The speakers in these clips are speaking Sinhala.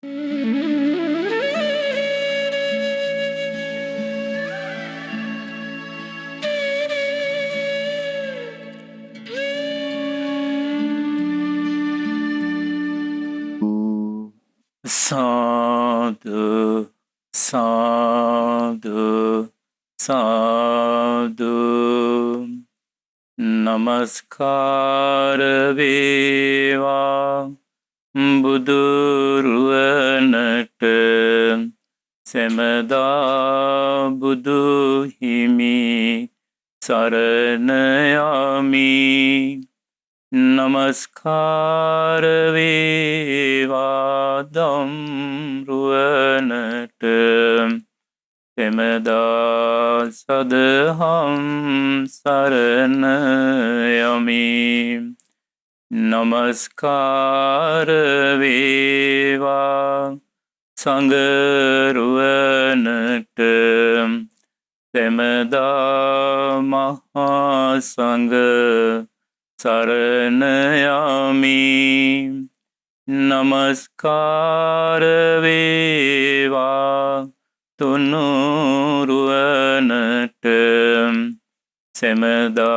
Sadhu, sadhu, sadhu. Namaskar veva buduruvanata semada budu himi saranayami. Namaskar vevadam ruvanata semada sadham saranayami. Namaskar veva sangaruvanata semada mahasanga saranayami. Namaskar veva tunuruvanata semada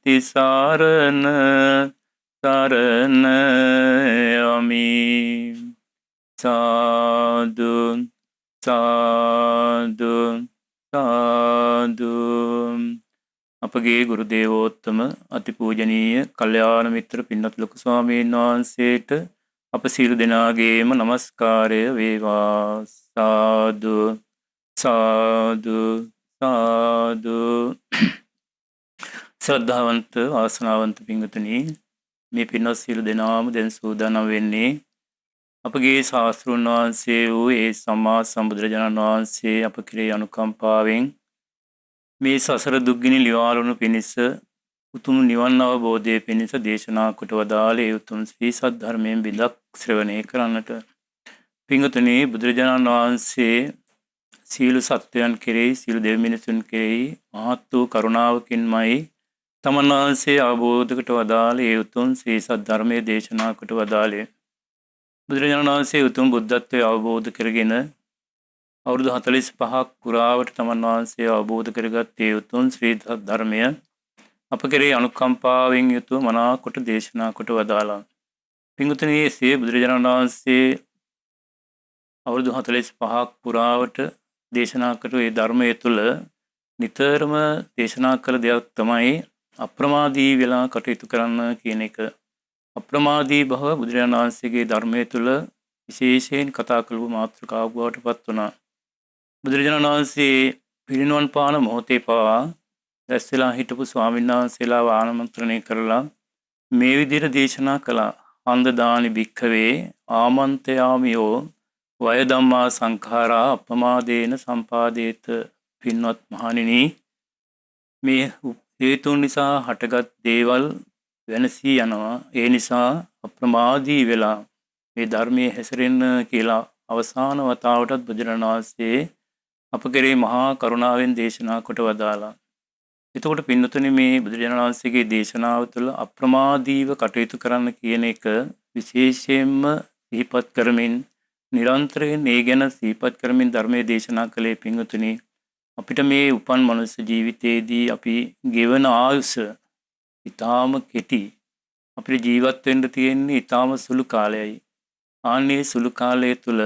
tisarana saranayami. Sadhu, sadhu, sadhu. අපගේ ගුරු දේවෝත්තම අතිපූජනීය කල්යාණ මිත්‍ර පින්වත් ලොකු ස්වාමීන් වහන්සේට අප සියලු දෙනාගේම නමස්කාරය වේවා. සාදු සාදු සාදු. ශ්‍රද්ධාවන්ත වාසනාවන්ත පින්වතුනි, මේ පින්වත් සියලු දෙනාම දැන් සූදානම් වෙන්නේ අපගේ ශාස්ත්‍රඥ වහන්සේ වූ ඒ සම්මා සම්බුදුරජාණන් වහන්සේ අප කෙරෙහි අනුකම්පාවෙන් මේ සසර දුක්ගිනි නිවාරණු පිණිස උතුම් නිවන් අවබෝධය පිණිස දේශනා කොට වදාළ ඒ උතුම් ශ්‍රී සද්ධර්මයෙන් බිඳක් ශ්‍රවණය කරන්නට. පින්වතුනි, බුදුරජාණන් වහන්සේ සියලු සත්වයන් කෙරෙහි, සියලු දෙව් මිනිසුන් කෙරෙහි මහත් වූ කරුණාවකින්මයි තමන් වහන්සේ අවබෝධ කොට වදාළ ඒ උතුම් ශ්‍රී සද්ධර්මයේ දේශනා කොට වදාළේ. බුදුරජාණන් වහන්සේ උතුම් බුද්ධත්වයේ අවබෝධ කරගෙන අවුරුදු 45ක් පුරාවට තමන් වහන්සේ අවබෝධ කරගත් ඒ උතුම් ශ්‍රී ධර්මය අප කෙරෙහි අනුකම්පාවෙන් යුතුව මනා කොට දේශනා කොට වදාළා. පින්වතුනි, එසේ බුදුරජාණන් වහන්සේ අවුරුදු 45ක් පුරාවට දේශනා කරපු ඒ ධර්මය තුළ නිතරම දේශනා කළ දෙයක් තමයි අප්‍රමාදී වෙලා කටයුතු කරන්න කියන එක. අප්‍රමාදී බව බුදුරජාණන් වහන්සේගේ ධර්මය තුළ විශේෂයෙන් කතා කළපු මාතෘකාවක් බවට පත් වුණා. බුදුරජාණන් වහන්සේ පිරිනිවන් පාන මොහොතේ පවා රැස් වෙලා හිටපු ස්වාමීන් වහන්සේලාව ආමන්ත්‍රණය කරලා මේ විදිහට දේශනා කළා. අන්ද දානි භික්ඛවේ ආමන්ත්‍රයාමියෝ වය ධම්මා සංඛාරා අපමාදේන සම්පාදේත. පින්වත් මහණෙනි, මේ හේතුන් නිසා හටගත් දේවල් වෙනසී යනවා. ඒ නිසා අප්‍රමාදී වෙලා මේ ධර්මයේ හැසිරෙන්න කියලා අවසාන වතාවටත් බුදුරජාණන් වහන්සේ අප කෙරෙහි මහා කරුණාවෙන් දේශනා කොට වදාලා. එතකොට පින්වතුනි, මේ බුදුරජාණන් වහන්සේගේ දේශනාව තුළ අප්‍රමාදීව කටයුතු කරන්න කියන එක විශේෂයෙන්ම සිහිපත් කරමින්, නිරන්තරයෙන් ඒ ගැන සිහිපත් කරමින් ධර්මයේ දේශනා කළේ. පින්වතුනි, අපිට මේ උපන් මනුස්ස ජීවිතයේදී අපි ගෙවන ආයුෂ ඊටාම කෙටි. අපිට ජීවත් වෙන්න තියෙන්නේ ඊටාම සුළු කාලයයි. ආන්නේ සුළු කාලය තුළ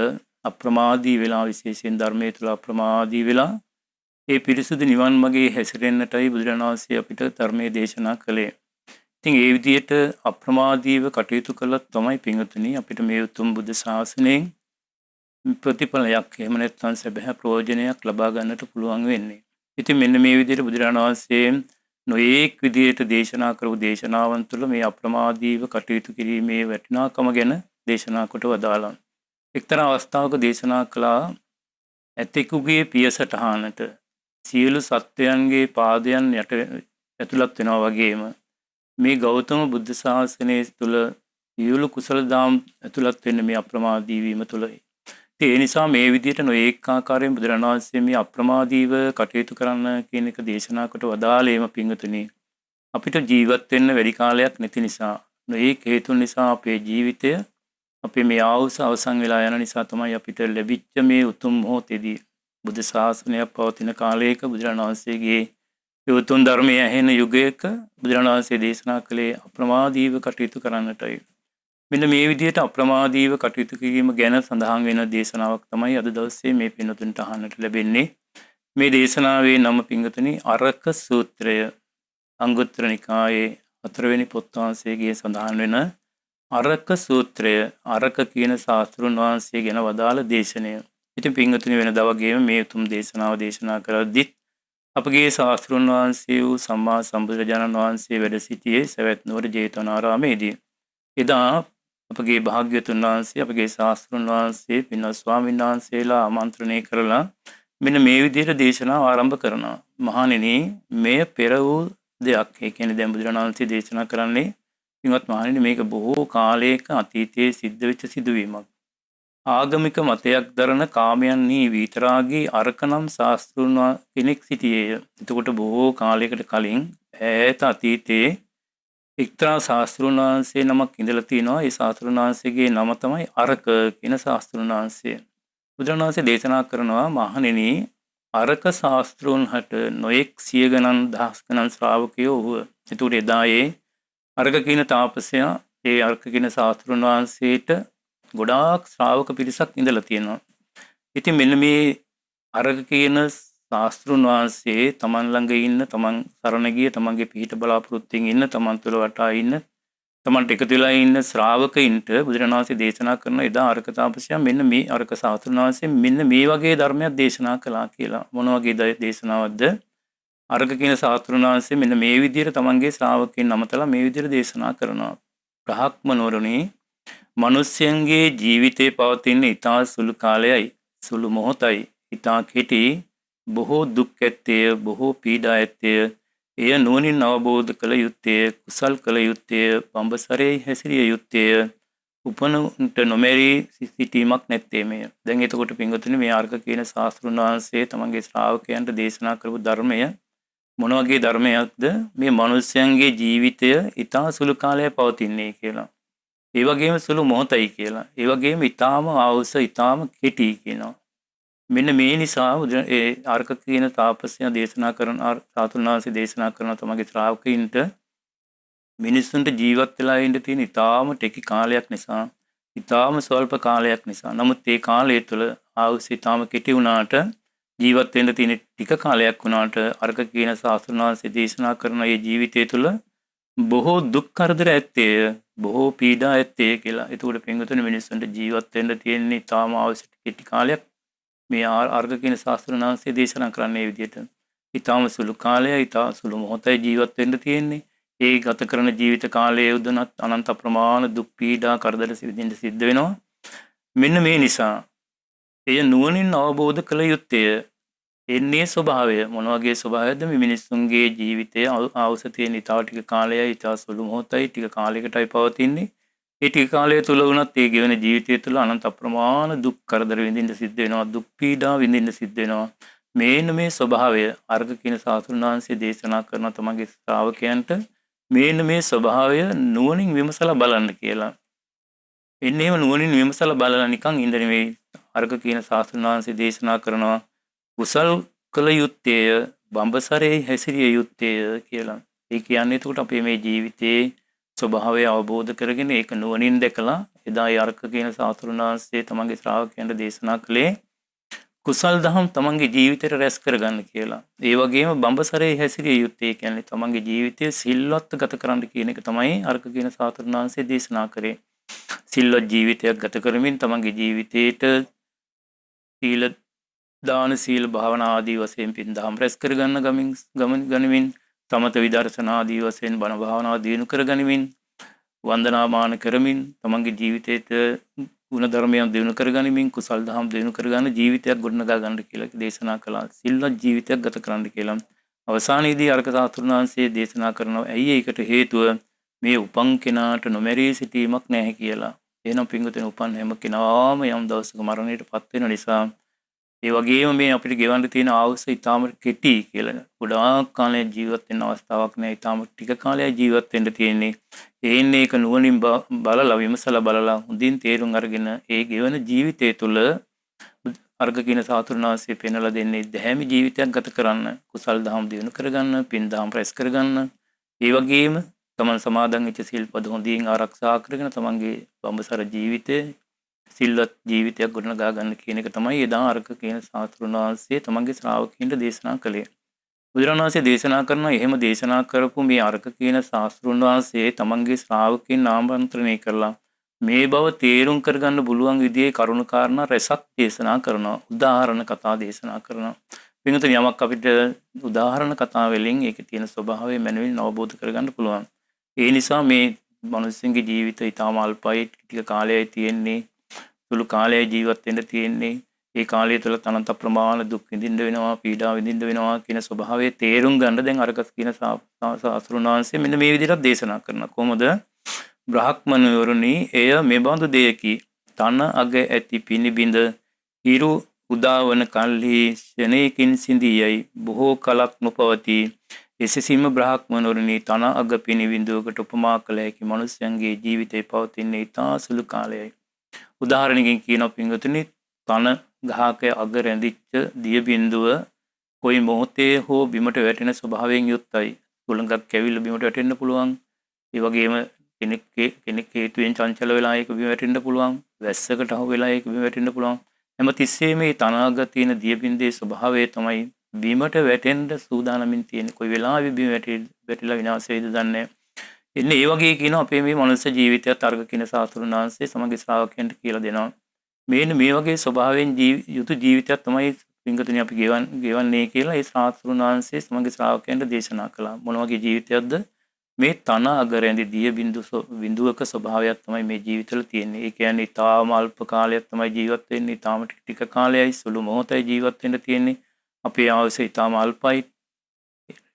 අප්‍රමාදී වෙලා, විශේෂයෙන් ධර්මයේ තුළ අප්‍රමාදී වෙලා ඒ පිරිසුදු නිවන් මාගේ හැසිරෙන්නටයි බුදුරජාණන් වහන්සේ අපිට ධර්මයේ දේශනා කළේ. ඉතින් ඒ විදිහට අප්‍රමාදීව කටයුතු කළොත් තමයි පින්වතුනි අපිට මේ උතුම් බුද්ධ ශාසනයෙන් ප්‍රතිඵලයක්, එහෙම නැත්නම් සැබෑ ප්‍රයෝජනයක් ලබා ගන්නට පුළුවන් වෙන්නේ. ඉතින් මෙන්න මේ විදිහට බුදුරජාණන් වහන්සේ නොඑක් විදිහට දේශනා කරපු දේශනාවන් තුළ මේ අප්‍රමාදීව කටයුතු කිරීමේ වටිනාකම ගැන දේශනා කොට වදාළා. එක්තරා අවස්ථාවක දේශනා කළා, ඇතෙකුගේ පියසටහනට සියලු සත්වයන්ගේ පාදයන් ඇතුළත් වෙනවා වගේම මේ ගෞතම බුද්ධ ශාසනය තුළ සියලු කුසල දාම් ඇතුළත් වෙන්නේ මේ අප්‍රමාදී වීම තුළයි. ඒ නිසා මේ විදිහට නොඑක ආකාරයෙන් බුදුරජාණන් වහන්සේ මේ අප්‍රමාදීව කටයුතු කරන්න කියන එක දේශනා කොට වදාළේම පින්වතුනි, අපිට ජීවත් වෙන්න වැඩි කාලයක් නැති නිසා, නොඑක හේතුන් නිසා අපේ ජීවිතය අපි මේ ආවුස අවසන් වෙලා යන නිසා තමයි අපිට ලැබිච්ච මේ උතුම් මොහොතේදී බුද්ධ ශාසනය පවතින කාලයක බුදුරණන් වහන්සේගේ ඒ උතුම් ධර්මයේ ඇහෙන යුගයක බුදුරණන් වහන්සේ දේශනා කළේ අප්‍රමාදීව කටයුතු කරන්නටයි. මෙන්න මේ විදිහට අප්‍රමාදීව කටයුතු කිරීම ගැන සඳහන් වෙන දේශනාවක් තමයි අද දවසේ මේ පින්වතුන්ට අහන්නට ලැබෙන්නේ. මේ දේශනාවේ නම පින්වතුනි අරක සූත්‍රය. අංගුත්තර නිකායේ 4 වෙනි පොත් වහන්සේගේ සඳහන් වෙන අරක සූත්‍රය. අරක කියන ශාස්ත්‍රුන් වහන්සේ ගැන වදාළ දේශනය. ඉතින් පින්වතුනි වෙනදා වගේම මේ උතුම් දේශනාව දේශනා කරද්දිත් අපගේ ශාස්ත්‍රුන් වහන්සේ වූ සම්මා සම්බුදුරජාණන් වහන්සේ වැඩ සිටියේ සවැත් නුවර ජේතවනාරාමේදී. එදා අපගේ භාග්‍යවතුන් වහන්සේ අපගේ ශාස්ත්‍රුන් වහන්සේ පින්වත් ස්වාමීන් වහන්සේලා ආමන්ත්‍රණය කරලා මෙන්න මේ විදිහට දේශනාව ආරම්භ කරනවා. මහණෙනි මෙය පෙර වූ දෙයක්. ඒ කියන්නේ දැන් බුදුරජාණන් වහන්සේ දේශනා කරන්නේ පින්වත් මහණෙනි මේක බොහෝ කාලයක අතීතයේ සිද්ධ වෙච්ච සිදුවීමක්. ආගමික මතයක් දරන කාමයන්හි විතරාගී අරකනම් ශාස්ත්‍රුන් කෙනෙක් සිටියේය. එතකොට බොහෝ කාලයකට කලින් ඈත අතීතයේ එක්තරා ශාස්ත්‍රුන් වහන්සේ නමක් ඉඳලා තිනවා. ඒ ශාස්ත්‍රුන් වහන්සේගේ නම තමයි අරක කියන ශාස්ත්‍රුන් වහන්සේ. බුදුරජාණන් වහන්සේ දේශනා කරනවා මහණෙනි අරක ශාස්ත්‍රුන් හට නොඑක් සිය ගණන් දහස් ගණන් ශ්‍රාවකයෝ වූ. එතකොට එදා ඒ අරක කියන තාපසයා ඒ අරක කියන ශාස්ත්‍රුන් වහන්සේට ගොඩාක් ශ්‍රාවක පිරිසක් ඉඳලා තියෙනවා. ඉතින් මෙන්න මේ අරක කියන ශාස්ත්‍රුන් වහන්සේ තමන් ළඟ ඉන්න තමන් සරණ ගිය තමන්ගේ පිහිට බලාපොරොත්තුෙන් ඉන්න තමන් තුළ වටා ඉන්න තමන්ට එකතු වෙලා ඉන්න ශ්‍රාවකයින්ට බුදුරජාණන් වහන්සේ දේශනා කරන එදා අරක තාපසයා මෙන්න මේ අරක ශාස්ත්‍රුන් වහන්සේ මෙන්න මේ වගේ ධර්මයක් දේශනා කළා කියලා. මොන වගේ දේශනාවක්ද? අරක කියන ශාස්ත්‍රුන් වහන්සේ මෙන්න මේ විදිහට තමන්ගේ ශ්‍රාවකයන් අමතලා මේ විදිහට දේශනා කරනවා. බ්‍රහ්මනෝරුනි මිනිස්යන්ගේ ජීවිතේ පවතින ඉතා සුළු කාලයයි, සුළු මොහොතයි, ඉතා කෙටි, බොහෝ දුක් ඇත්තේ, බොහෝ පීඩා ඇත්තේ. එය නුවණින් අවබෝධ කළ යුත්තේ, කුසල් කළ යුත්තේ, බඹසරේ හැසිරිය යුත්තේ, උපනුන්ට නොමැරී සිටීමක් නැත්තේ මෙය. දැන් එතකොට පින්වතුනි මේ අර්ග කියන ශාස්ත්‍රුන් වහන්සේ තමන්ගේ ශ්‍රාවකයන්ට දේශනා කරපු ධර්මය මොන වගේ ධර්මයක්ද? මේ මිනිස්යන්ගේ ජීවිතය ඉතා සුළු කාලයක් පවතින්නේ කියලා. ඒ වගේම සුළු මොහොතයි කියලා. ඒ වගේම ඊටාම ආවුස ඊටාම කෙටි කියනවා. මෙන්න මේ නිසා ඒ අර්ක කියන තාපසයා දේශනා කරන සාතුනාංශي දේශනා කරන තමගේ ශ්‍රාවකයින්ට මිනිස්සුන්ට ජීවත් වෙලා ඉන්න තියෙන ඊටාම ටෙකි කාලයක් නිසා, ඊටාම ස්වල්ප කාලයක් නිසා. නමුත් ඒ කාලය තුළ ආවුස ඊටාම කෙටි වුණාට ජීවත් වෙන්න තියෙන ටික කාලයක් වුණාට අර්ක කියන සාතුනාංශي දේශනා කරන මේ ජීවිතය තුළ බොහෝ දුක් කරදර ඇත්තේ, බොහෝ පීඩා ඇත්තේ කියලා. ඒකට පින්වතුනි මිනිස්සුන්ට ජීවත් වෙන්න තියෙන ඊටාම අවශ්‍ය කෙටි කාලයක් මේ අර්ග කියන ශාස්ත්‍රඥ වහන්සේ දේශනා කරන්නේ මේ විදිහට. ඊටාම සුළු කාලය, ඊටා සුළු මොහොතයි ජීවත් වෙන්න තියෙන්නේ. ඒ ගත කරන ජීවිත කාලයේ උදනත් අනන්ත ප්‍රමාණ දුක් පීඩා කරදර සිවිඳින්න සිද්ධ වෙනවා. මෙන්න මේ නිසා එය නුවණින් අවබෝධ කළ යුත්තේ. එන්නේ ස්වභාවය මොන වගේ ස්වභාවයක්ද? මේ මිනිස්සුන්ගේ ජීවිතයේ අවශ්‍ය තියෙන ඊටා ටික කාලයයි, ඊටා සුළු මොහොතයි, ටික කාලයකටයි පවතින්නේ. ඒ ටික කාලය තුළ වුණත් ඒ ගෙවන ජීවිතය තුළ අනන්ත අප්‍රමාණ දුක් කරදර විඳින්න සිද්ධ වෙනවා, දුක් පීඩා විඳින්න සිද්ධ වෙනවා. මේන මේ ස්වභාවය අර්ග කියන සාතුන් වහන්සේ දේශනා කරන තමගේ ශ්‍රාවකයන්ට මේන මේ ස්වභාවය නුවණින් විමසලා බලන්න කියලා. එන්නේ එහෙම නුවණින් විමසලා බලලා නිකන් ඉඳ නෙවෙයි. අර්ග කියන සාතුන් වහන්සේ දේශනා කරනවා කුසල් කළ යුත්තේ, බඹසරේ හැසිරිය යුත්තේ කියලා. ඒ කියන්නේ එතකොට අපේ මේ ජීවිතයේ ස්වභාවය අවබෝධ කරගෙන ඒක නුවණින් දැකලා එදා යර්ක කියන සාතුරුන් වහන්සේ තමන්ගේ ශ්‍රාවකයන්ට දේශනා කළේ කුසල් දහම් තමන්ගේ ජීවිතයට රැස් කරගන්න කියලා. ඒ වගේම බඹසරේ හැසිරිය යුත්තේ කියන්නේ තමන්ගේ ජීවිතය සිල්වත් ගත කරන්න කියන එක තමයි අර්ක කියන සාතුරුන් වහන්සේ දේශනා කරේ. සිල්වත් ජීවිතයක් ගත කරමින් තමන්ගේ ජීවිතයට සීල දාන සීල භාවනා ආදී වශයෙන් පින් දහම් රැස් කරගන්න ගමන් තමත විදර්ශනා ආදී වශයෙන් බණ භාවනා දිනු කරගනිමින් වන්දනාමාන කරමින් තමන්ගේ ජීවිතයට ගුණ ධර්මයන් දිනු කරගනිමින් කුසල් දහම් දිනු කරගන්න ජීවිතයක් ගොඩනගා ගන්න කියලා දේශනා කළා. සිල්වත් ජීවිතයක් ගත කරන්න කියලා. අවසානයේදී අර්ක සාතුරුන් වහන්සේ දේශනා කරනවා ඇයි ඒකට හේතුව මේ උපන් කෙනාට නොමැරී සිටීමක් නැහැ කියලා. එහෙනම් පින්වතුනි උපන් හැම කෙනාම යම් දවසක මරණයට පත් වෙන නිසා ඒ වගේම මේ අපිට ගෙවන්න තියෙන ආයුෂ ඊටාම කෙටි කියලා. ගොඩාක් කාලයක් ජීවත් වෙන්න අවස්ථාවක් නැහැ. ඊටාම ටික කාලයක් ජීවත් වෙන්න තියෙන්නේ. ඒන්නේ ඒක නුවණින් බලලා විමසලා බලලා හොඳින් තේරුම් අරගෙන ඒ ගෙවන ජීවිතය තුළ අර්ග කියන සාතුරුනාංශය පෙන්වලා දෙන්නේ දැහැමි ජීවිතයක් ගත කරන්න, කුසල් දහම් දියුණු කරගන්න, පින් දහම් රැස් කරගන්න. ඒ වගේම තමන් සමාදන් වෙච්ච සිල්පද හොඳින් ආරක්ෂා කරගෙන තමන්ගේ බඹසර ජීවිතය සිල්වත් ජීවිතයක් ගොඩනගා ගන්න කියන එක තමයි එදා අර්ග කියන සාතුරුනාංශය තමන්ගේ ශ්‍රාවකයන්ට දේශනා කළේ. බුදුරණන් වහන්සේ දේශනා කරන එහෙම දේශනා කරපු මේ අර්ග කියන ශාස්ත්‍රුන් වහන්සේ තමන්ගේ ශ්‍රාවකයන් ආමන්ත්‍රණය කරලා මේ බව තේරුම් කරගන්න පුළුවන් විදිහේ කරුණු කාරණා රැසක් දේශනා කරනවා. උදාහරණ කතා දේශනා කරනවා. පින්වතුනි යමක් අපිට උදාහරණ කතා වලින් ඒකේ තියෙන ස්වභාවය මනවින් අවබෝධ කරගන්න පුළුවන්. ඒ නිසා මේ මිනිස්සුන්ගේ ජීවිතය ඊටාම අල්පයි, ටික කාලයයි තියෙන්නේ. සුළු කාලයයි ජීවත් වෙන්න තියෙන්නේ. ඒ කාලය තුළ අනන්ත ප්‍රමාණ දුක් විඳින්න වෙනවා, පීඩා විඳින්න වෙනවා කියන ස්වභාවය තේරුම් ගන්න දැන් අරක කියන සාස්ත්‍රුන් වහන්සේ මෙන්න මේ විදිහට දේශනා කරනවා. කොහොමද? බ්‍රහ්මණවරුනි, එය මෙබඳු දෙයකි. තන අග ඇති පිනිබිඳ හිරු උදාවන කල්හි ශනේකින් සිඳියයි බොහෝ කලක් නොපවති. එසෙසීම බ්‍රහ්මණවරුනි, තන අග පිනිබිඳුවකට උපමා කළ හැකි මනුෂ්‍යයන්ගේ ජීවිතේ පවතින්නේ ඉතා සුළු කාලයයි. උදාහරණකින් කියනවා පින්වතුනි, තන ගහක අග රැඳිච්ච දිය බිඳුව කොයි මොහොතේ හෝ බිමට වැටෙන ස්වභාවයෙන් යුක්තයි. සුළඟක් කැවිල්ල බිමට වැටෙන්න පුළුවන්. ඒ වගේම කෙනෙක් හේතුවෙන් චංචල වෙලා ඒක බිම වැටෙන්න පුළුවන්. වැස්සකට අහු වෙලා ඒක බිම වැටෙන්න පුළුවන්. හැම තිස්සෙම මේ තනාග තියෙන දිය බිඳේ ස්වභාවය තමයි බිමට වැටෙන්න සූදානමින් තියෙන්නේ. කොයි වෙලාවෙ බිම වැටිලා විනාශ වෙයිද දන්නේ. එන්නේ ඒ වගේ කියන අපේ මේ මනුස්ස ජීවිතයත් අර්ග කියන සාතුරුන් වහන්සේ සමගි ශ්‍රාවකයන්ට කියලා දෙනවා. මේන මේ වගේ ස්වභාවයෙන් යුතු ජීවිතයක් තමයි පින්කතුනි අපි ගෙවන්නේ කියලා ඒ සාතුරුන් වහන්සේ සමගි ශ්‍රාවකයන්ට දේශනා කළා. මොන වගේ ජීවිතයක්ද? මේ තන අගරැඳි දිය බිඳුවක ස්වභාවයක් තමයි මේ ජීවිතවල තියෙන්නේ. ඒ කියන්නේ ඊටාම අල්ප කාලයක් තමයි ජීවත් වෙන්නේ. ඊටාම ටික කාලයයි සුළු මොහොතයි ජීවත් වෙන්න තියෙන්නේ. අපේ ආයුෂ ඊටාම අල්පයි.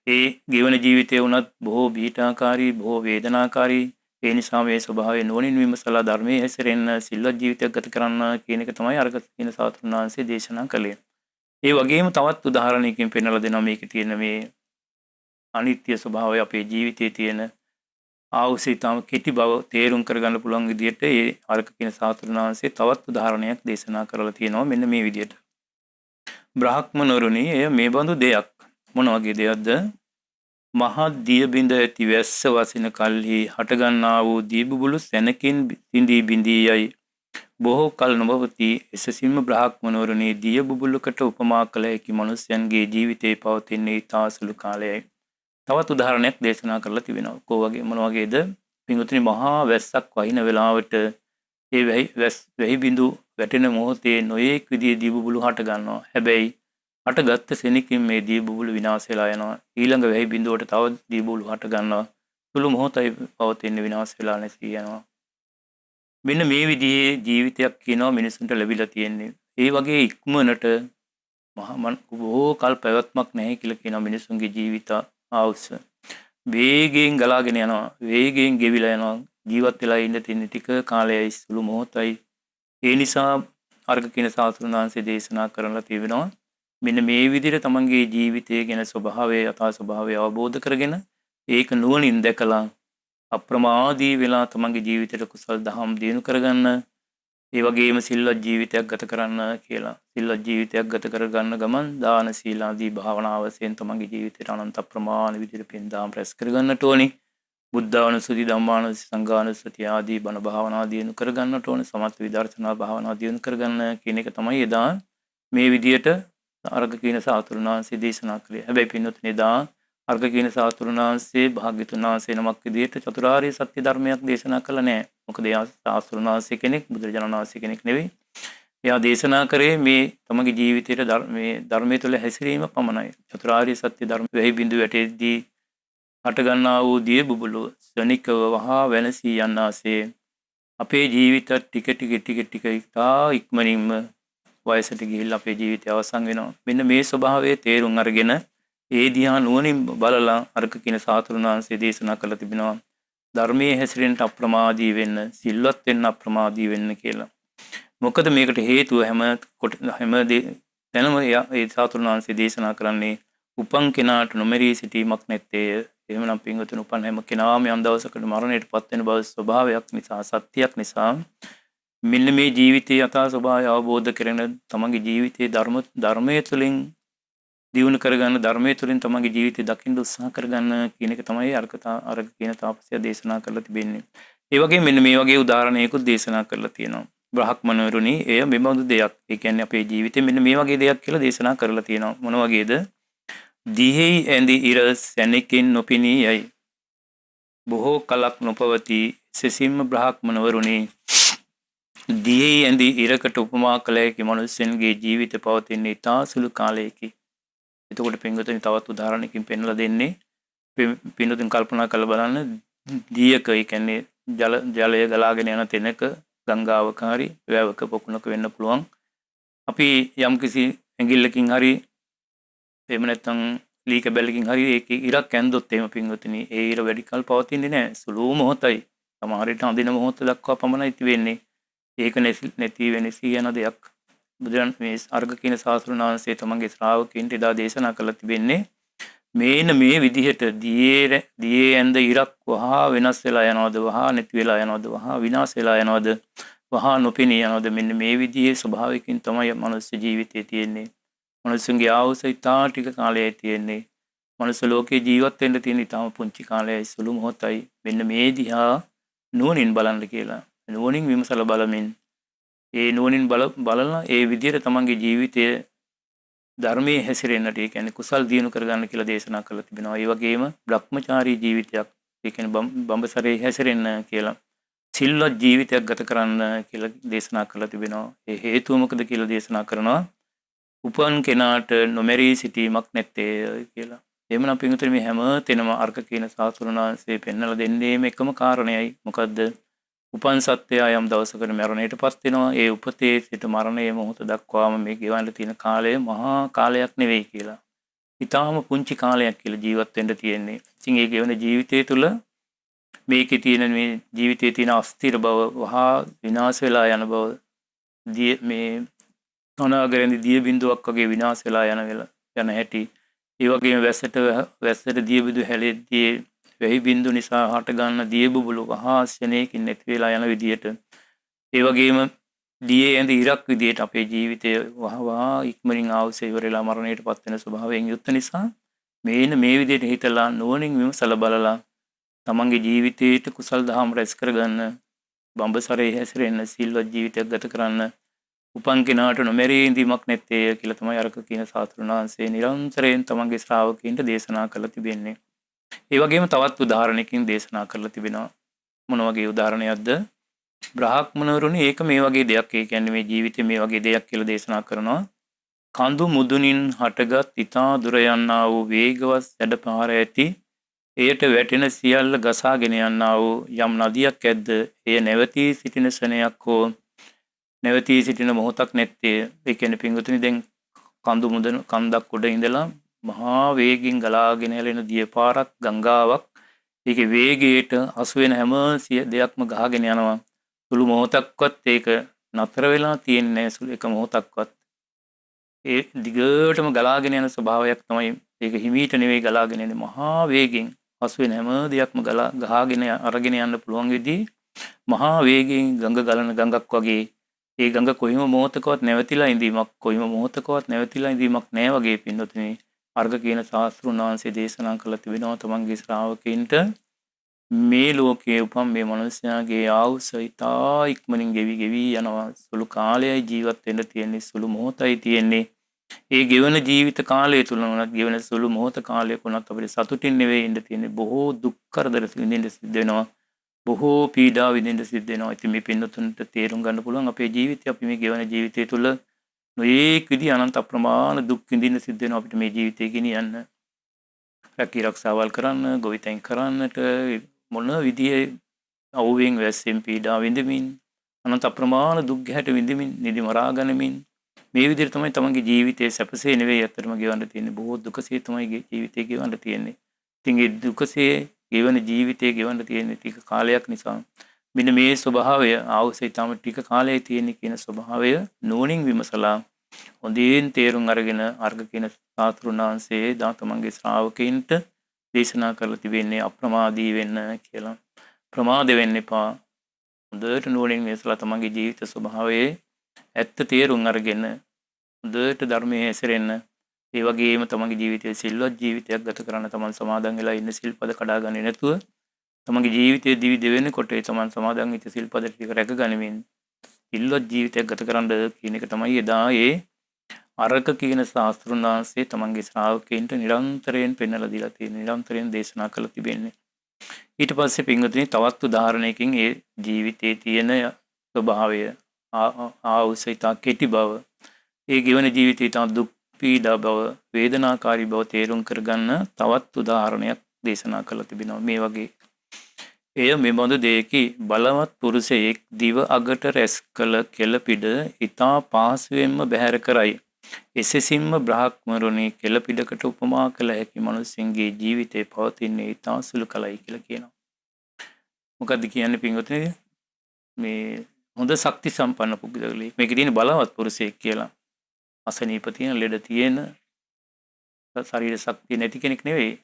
ඒ ගෙවන ජීවිතය වුණත් බොහෝ බීඨාකාරී, බොහෝ වේදනාකාරී. ඒ නිසා මේ ස්වභාවය නුවණින් විමසලා ධර්මයේ හැසිරෙන්න, සිල්වත් ජීවිතයක් ගත කරන්න කියන එක තමයි අර කියන සාතුරුන් වහන්සේ දේශනා කළේ. ඒ වගේම තවත් උදාහරණයකින් පෙන්වලා දෙනවා මේකේ තියෙන මේ අනිත්‍ය ස්වභාවය, අපේ ජීවිතයේ තියෙන ආවුස ඊටම කෙටි බව තේරුම් කරගන්න පුළුවන් විදිහට ඒ අරක කියන සාතුරුන් වහන්සේ තවත් උදාහරණයක් දේශනා කරලා තියෙනවා. මෙන්න මේ විදිහට. බ්‍රහ්මනරුනි, එය මේ බඳු දෙයක්. මොන වගේ දෙයක්ද? මහත් දිය බිඳ ඇති වැස්ස වසින කල්හි හටගන්නා වූ දී බුබුලු සැනකින් සිඳී බිඳී යයි. බොහෝ කල නොපවති. එසේම බ්‍රහ්මනවරුනි, දිය බුබුලකට උපමා කළ හැකි මනුෂ්‍යයන්ගේ ජීවිතේ පවතින්නේ ඊතා සුළු කාලයයි. තවත් උදාහරණයක් දේශනා කරලා තිබෙනවා. කොහොමද මොන වගේද? පින්වතුනි, මහා වැස්සක් වහින වෙලාවට ඒ වැහි බිඳු වැටෙන මොහොතේ නොයේක් විදිහේ දී බුබුලු හට ගන්නවා. හැබැයි හටගත්ත සෙනකින් මේ දී බුබුලු විනාශ වෙලා යනවා. ඊළඟ වැහි බිඳුවට තව දී බුබුලු හට ගන්නවා. සුළු මොහොතයි පවතින විනාශ වෙලා නැසී යනවා. මෙන්න මේ විදිහේ ජීවිතයක් කියනවා මිනිසුන්ට ලැබිලා තියෙන්නේ. ඒ වගේ ඉක්මනට බොහෝ කල් පැවැත්මක් නැහැ කියලා කියනවා මිනිසුන්ගේ ජීවිත ආයුෂ. වේගයෙන් ගලාගෙන යනවා. වේගයෙන් ගෙවිලා යනවා. ජීවත් වෙලා ඉන්න තියෙන ටික කාලයයි සුළු මොහොතයි. ඒ නිසා අර්ග කියන සාතුරුන් වහන්සේ දේශනා කරලා තිබෙනවා. මෙන්න මේ විදිහට තමන්ගේ ජීවිතය ගැන ස්වභාවය, යථා ස්වභාවය අවබෝධ කරගෙන ඒක නුවණින් දැකලා අප්‍රමාදී වෙලා තමන්ගේ ජීවිතයට කුසල් දහම් දිනු කරගන්න. ඒ වගේම සිල්වත් ජීවිතයක් ගත කරන්න කියලා. සිල්වත් ජීවිතයක් ගත කරගන්න ගමන් දාන සීල ආදී භාවනාවසෙන් තමන්ගේ ජීවිතයට අනන්ත ප්‍රමාණ විදිහට පින් දහම් රැස් කරගන්නට ඕනි. බුද්ධානුස්සති, ධම්මානුස්සති, සංඝානුස්සති ආදී බණ භාවනා දිනු කරගන්නට ඕන. සමථ විදර්ශනා භාවනා දිනු කරගන්න කියන එක තමයි එදා මේ විදිහට අර්ග කියන සාතුරුන් වහන්සේ දේශනා කළේ. හැබැයි පින්වත්නි, එදා අර්ග කියන සාතුරුන් වහන්සේ භාග්‍යතුන් වහන්සේ නමක් විදිහට චතුරාර්ය සත්‍ය ධර්මයක් දේශනා කළා නෑ. මොකද එයා සාතුරුන් වහන්සේ කෙනෙක්, බුදුරජාණන් වහන්සේ කෙනෙක් නෙවෙයි. එයා දේශනා කරේ මේ තමගේ ජීවිතයේ ධර්මයේ තුළ හැසිරීම පමණයි. චතුරාර්ය සත්‍ය ධර්ම වෙහි බිඳු වැටෙද්දී හටගන්නා වූ දිය බුබුලු ශනිකව වහා වෙනසී යන්නාසේ අපේ ජීවිත ටික ඉතා ඉක්මනින්ම වයසට ගිහිල්ලා අපේ ජීවිතය අවසන් වෙනවා. මෙන්න මේ ස්වභාවයේ තේරුම් අරගෙන ඒ දිහා නුවණින් බලලා අර්ග කියන සාතුරුන් වහන්සේ දේශනා කළා තිබෙනවා. ධර්මයේ හැසිරෙන්න අප්‍රමාදී වෙන්න, සිල්වත් වෙන්න අප්‍රමාදී වෙන්න කියලා. මොකද මේකට හේතුව හැම තැනම ඒ සාතුරුන් වහන්සේ දේශනා කරන්නේ උපන් කෙනාට නොමරී සිටීමක් නැත්තේය. එහෙමනම් පින්වතුනි උපන් හැම කෙනාම යම් දවසකට මරණයට පත් වෙන බව ස්වභාවයක් නිසා සත්‍යයක් නිසා මෙන්න මේ ජීවිතයේ යථා ස්වභාවය අවබෝධ කරගෙන තමන්ගේ ජීවිතයේ ධර්මයේ තුලින් දියුණු කරගන්න ධර්මයේ තුලින් තමන්ගේ ජීවිතය දකින්න උත්සාහ කරගන්න කියන එක තමයි අර කියන තාපසයා දේශනා කරලා තිබෙන්නේ. ඒ වගේම මෙන්න මේ වගේ උදාහරණයකුත් දේශනා කරලා තියෙනවා. බ්‍රහ්මනවරුනි එය මෙබඳු දෙයක්. ඒ කියන්නේ අපේ ජීවිතේ මෙන්න මේ වගේ දෙයක් කියලා දේශනා කරලා තියෙනවා. මොන වගේද? දිහෙහි ඇඳි ඉර සැනකින් නොපිනී යයි. බොහෝ කලක් නොපවති සෙසින්ම බ්‍රහ්මනවරුනි දිහෙහි ඇඳි ඉරකට උපමා කළ හැකි මනුස්සයන්ගේ ජීවිත පවතින්නේ ඉතා සුළු කාලයකි. එතකොට පින්වතුනි තවත් උදාහරණයකින් පෙන්වලා දෙන්නේ පින්වතුනි කල්පනා කරලා බලන්න දියක ඒ කියන්නේ ජලය ගලාගෙන යන තැනක ගංගාවක හරි වැවක පොකුණක වෙන්න පුළුවන්. අපි යම්කිසි ඇඟිල්ලකින් හරි එහෙම නැත්නම් ලී කැබල්ලකින් හරි ඒකේ ඉරක් ඇන්දොත් එහෙම පින්වතුනි ඒ ඉර වැඩි කල් පවතින්නේ නැහැ. සුළු මොහොතයි. සමහර විට අඳින මොහොත දක්වා පමණයි තියෙන්නේ. ඒක නැති වෙනසී යන දෙයක්. බුදුන් මේ අර්ග කියන ශාස්ත්‍රඥ වහන්සේ තමන්ගේ ශ්‍රාවකයන්ට එදා දේශනා කළා තිබෙන්නේ මේ විදිහට දියේ ඇඳ ඉරක් වහා වෙනස් වෙලා යනවද වහා නැති වෙලා යනවද වහා විනාශ වෙලා යනවද වහා නොපෙනී යනවද මෙන්න මේ විදිහේ ස්වභාවයකින් තමයි මනුස්ස ජීවිතය තියෙන්නේ. මනුස්සුන්ගේ ආයුෂ ඉතා ටික කාලයයි තියෙන්නේ. මනුස්ස ලෝකේ ජීවත් වෙන්න තියෙන ඉතාම පුංචි කාලයයි සුළු මොහොතයි. මෙන්න මේ දිහා නුවණින් බලන්න කියලා. නුවණින් විමසලා බලමින් ඒ නුවණින් බලලා ඒ විදිහට තමන්ගේ ජීවිතය ධර්මයේ හැසිරෙන්නට ඒ කියන්නේ කුසල් දියුණු කරගන්න කියලා දේශනා කරලා තිබෙනවා. ඒ වගේම බ්‍රහ්මචාරී ජීවිතයක් ඒ කියන්නේ බඹසරේ හැසිරෙන්න කියලා සිල්වත් ජීවිතයක් ගත කරන්න කියලා දේශනා කරලා තිබෙනවා. ඒ හේතුව මොකද කියලා දේශනා කරනවා. උපන් කෙනාට නොමරී සිටීමක් නැත්තේ කියලා. එහෙමනම් පින්විතනේ මේ හැම තැනම අර්ථ කියන සාතුරුණාංශයේ පෙන්වලා දෙන්නේ එකම කාරණයයි. මොකද්ද? උපන් සත්‍යය යම් දවසකට මරණයට පත් වෙනවා. ඒ උපතේ සිට මරණය මොහොත දක්වාම මේ ගෙවන්න තියෙන කාලය මහා කාලයක් නෙවෙයි කියලා. ඊටාම පුංචි කාලයක් කියලා ජීවත් වෙන්න තියෙන්නේ. ඉතින් ඒ ගෙවන ජීවිතය තුළ මේකේ තියෙන මේ ජීවිතයේ තියෙන අස්තිර බව වහා විනාශ වෙලා යන බව මේ අනාගරෙන්දී දිය බිඳුවක් වගේ විනාශ වෙලා යන හැටි. ඒ වගේම වැස්සට දිය බිඳු හැලෙද්දී වැහි බිඳු නිසා හටගන්න දිය බුබුලු වහා ශනේකින් නැති වෙලා යන විදියට ඒ වගේම දියේ ඇඳ ඉරක් විදියට අපේ ජීවිතය වහා ඉක්මනින් ආවුස ඉවරලා මරණයට පත් වෙන ස්වභාවයෙන් යුක්ත නිසා මේ විදියට හිතලා නුවණින් විමසලා බලලා තමන්ගේ ජීවිතයට කුසල් දහම් රැස් කරගන්න බඹසරේ හැසිරෙන්න සිල්වත් ජීවිතයක් ගත කරන්න උපන් කෙනාට නොමරී ඉඳීමක් නැත්තේ කියලා තමයි අරක කියන සාතුරුණ වහන්සේ නිරන්තරයෙන් තමන්ගේ ශ්‍රාවකයන්ට දේශනා කරලා තිබෙන්නේ. ඒ වගේම තවත් උදාහරණයකින් දේශනා කරලා තිබෙනවා. මොන වගේ උදාහරණයක්ද? බ්‍රාහ්මණවරුනි ඒක මේ වගේ දෙයක්. ඒ කියන්නේ මේ ජීවිතේ මේ වගේ දෙයක් කියලා දේශනා කරනවා. කඳු මුදුනින් හටගත් ඊතා දුර යන්නා වූ වේගවත් සැඩපාර ඇති එයට වැටෙන සියල්ල ගසාගෙන යන්නා වූ යම් නදියක් ඇද්ද එය නැවතී සිටින ශරණයක් හෝ නැවතී සිටින මොහොතක් නැත්තේ. ඒ කියන්නේ පින්වතුනි දැන් කඳු මුදුන කන්දක් උඩ ඉඳලා මහා වේගින් ගලාගෙන යන දියපාරක් ගංගාවක් ඒකේ වේගයට හසු වෙන හැම දෙයක්ම ගහගෙන යනවා. සුළු මොහොතක්වත් ඒක නතර වෙලා තියෙන්නේ සුළු එක මොහොතක්වත්. ඒ දිගටම ගලාගෙන යන ස්වභාවයක් තමයි ඒක හිමීට නෙවෙයි ගලාගෙන යන්නේ මහා වේගෙන් හසු වෙන හැම දෙයක්ම ගහගෙන අරගෙන යන්න පුළුවන් විදිහේ මහා වේගෙන් ගඟ ගලන ගඟක් වගේ ඒ ගඟ කොයිම මොහොතකවත් නැවතිලා ඉඳීමක් කොයිම මොහොතකවත් නැවතිලා ඉඳීමක් නෑ වගේ පින්වතුනි අර්ග කියන ශාස්ත්‍රුන් වහන්සේ දේශනා කළ තිබෙනවා තමන්ගේ ශ්‍රාවකයන්ට මේ ලෝකයේ උපන් මේ මනුස්සයාගේ ආයුෂ ඉතා ඉක්මනින් ගෙවි යනවා. සුළු කාලයයි ජීවත් වෙන්න තියෙන්නේ සුළු මොහොතයි තියෙන්නේ. ඒ ගෙවන ජීවිත කාලය තුල උනත් ගෙවන සුළු මොහොත කාලයක උනත් අපිට සතුටින් නෙවෙයි ඉන්න තියෙන්නේ. බොහෝ දුක් කරදර විඳින්න සිද්ධ වෙනවා. බොහෝ පීඩා විඳින්න සිද්ධ වෙනවා. ඉතින් මේ පින්නතුන්ට තේරුම් ගන්න පුළුවන් අපේ ජීවිතය අපි මේ ගෙවන ජීවිතය තුල නොයේක් විදි අනන්ත අප්‍රමාණ දුක් විඳින්න සිද්ධ වෙනවා අපිට මේ ජීවිතය ගෙනියන්න. රැකී රක්ෂාවල් කරන්න, ගොවිතැන් කරන්නට මොන විදිහේ අවුවෙන් වැස්සෙන් පීඩා විඳමින් අනන්ත අප්‍රමාණ දුක් ගැහැට විඳමින් නිදි මරා ගනිමින් මේ විදිහට තමයි තමන්ගේ ජීවිතයේ සැපසේ නෙවෙයි අතරම ගෙවන්න තියෙන්නේ. බොහෝ දුකසේ තමයි ජීවිතේ ගෙවන්න තියෙන්නේ. ඉතින් ඒ දුකසේ ගෙවන ජීවිතේ ගෙවන්න තියෙන්නේ ටික කාලයක් නිසා. මෙන්න මේ ස්වභාවය ආවසේ තම ටික කාලයයි තියෙන්නේ කියන ස්වභාවය නුවණින් විමසලා හොඳින් තේරුම් අරගෙන අර්ග කියන සාස්ත්‍රුන් වහන්සේ තමන්ගේ ශ්‍රාවකයින්ට දේශනා කරලා තිබෙන්නේ අප්‍රමාදී වෙන්න කියලා. ප්‍රමාද වෙන්න එපා. හොඳට නුවණින් විමසලා තමන්ගේ ජීවිත ස්වභාවයේ ඇත්ත තේරුම් අරගෙන හොඳට ධර්මයේ හැසිරෙන්න. ඒ වගේම තමන්ගේ ජීවිතයේ සිල්වත් ජීවිතයක් ගත කරන්න තමන් සමාදන් වෙලා ඉන්න සිල්පද කඩාගන්නේ නැතුව තමන්ගේ ජීවිතයේ දිවි දෙවෙනි කොටේ තමන් සමාදන් වෙච්ච සිල්පද ටික රැකගනිමින් සිල්වත් ජීවිතයක් ගත කරන්න කියන එක තමයි එදා ඒ අරක කියන ශාස්ත්‍රුන් වහන්සේ තමන්ගේ ශ්‍රාවකයන්ට නිරන්තරයෙන් පෙන්වලා දීලා තියෙන නිරන්තරයෙන් දේශනා කරලා තිබෙන්නේ. ඊට පස්සේ පින්වතුනි තවත් උදාහරණයකින් ඒ ජීවිතයේ තියෙන ස්වභාවය ආවුසිතා කෙටි බව ඒ ගෙවන ජීවිතයේ තම දුක් පීඩා බව වේදනාකාරී බව තේරුම් කරගන්න තවත් උදාහරණයක් දේශනා කරලා තිබෙනවා මේ වගේ. එය මෙබඳු දෙයකි බලවත් පුරුෂයෙක් දිව අගට රැස් කළ කෙළපිඩ ඉතා පහසුවෙන්ම බැහැර කරයි. එසෙසින්ම බ්‍රහ්මරුනි කෙළපිඩකට උපමා කළ හැකි මිනිසුන්ගේ ජීවිතේ පවතින්නේ ඉතා සුළු කලයි කියලා කියනවා. මොකද්ද කියන්නේ පින්වතුනි? මේ හොඳ ශක්ති සම්පන්න පුද්ගලයෙක්. මේකේ තියෙන බලවත් පුරුෂයෙක් කියලා. අසනීප තියෙන ලෙඩ තියෙන ශරීර ශක්තිය නැති කෙනෙක් නෙවෙයි.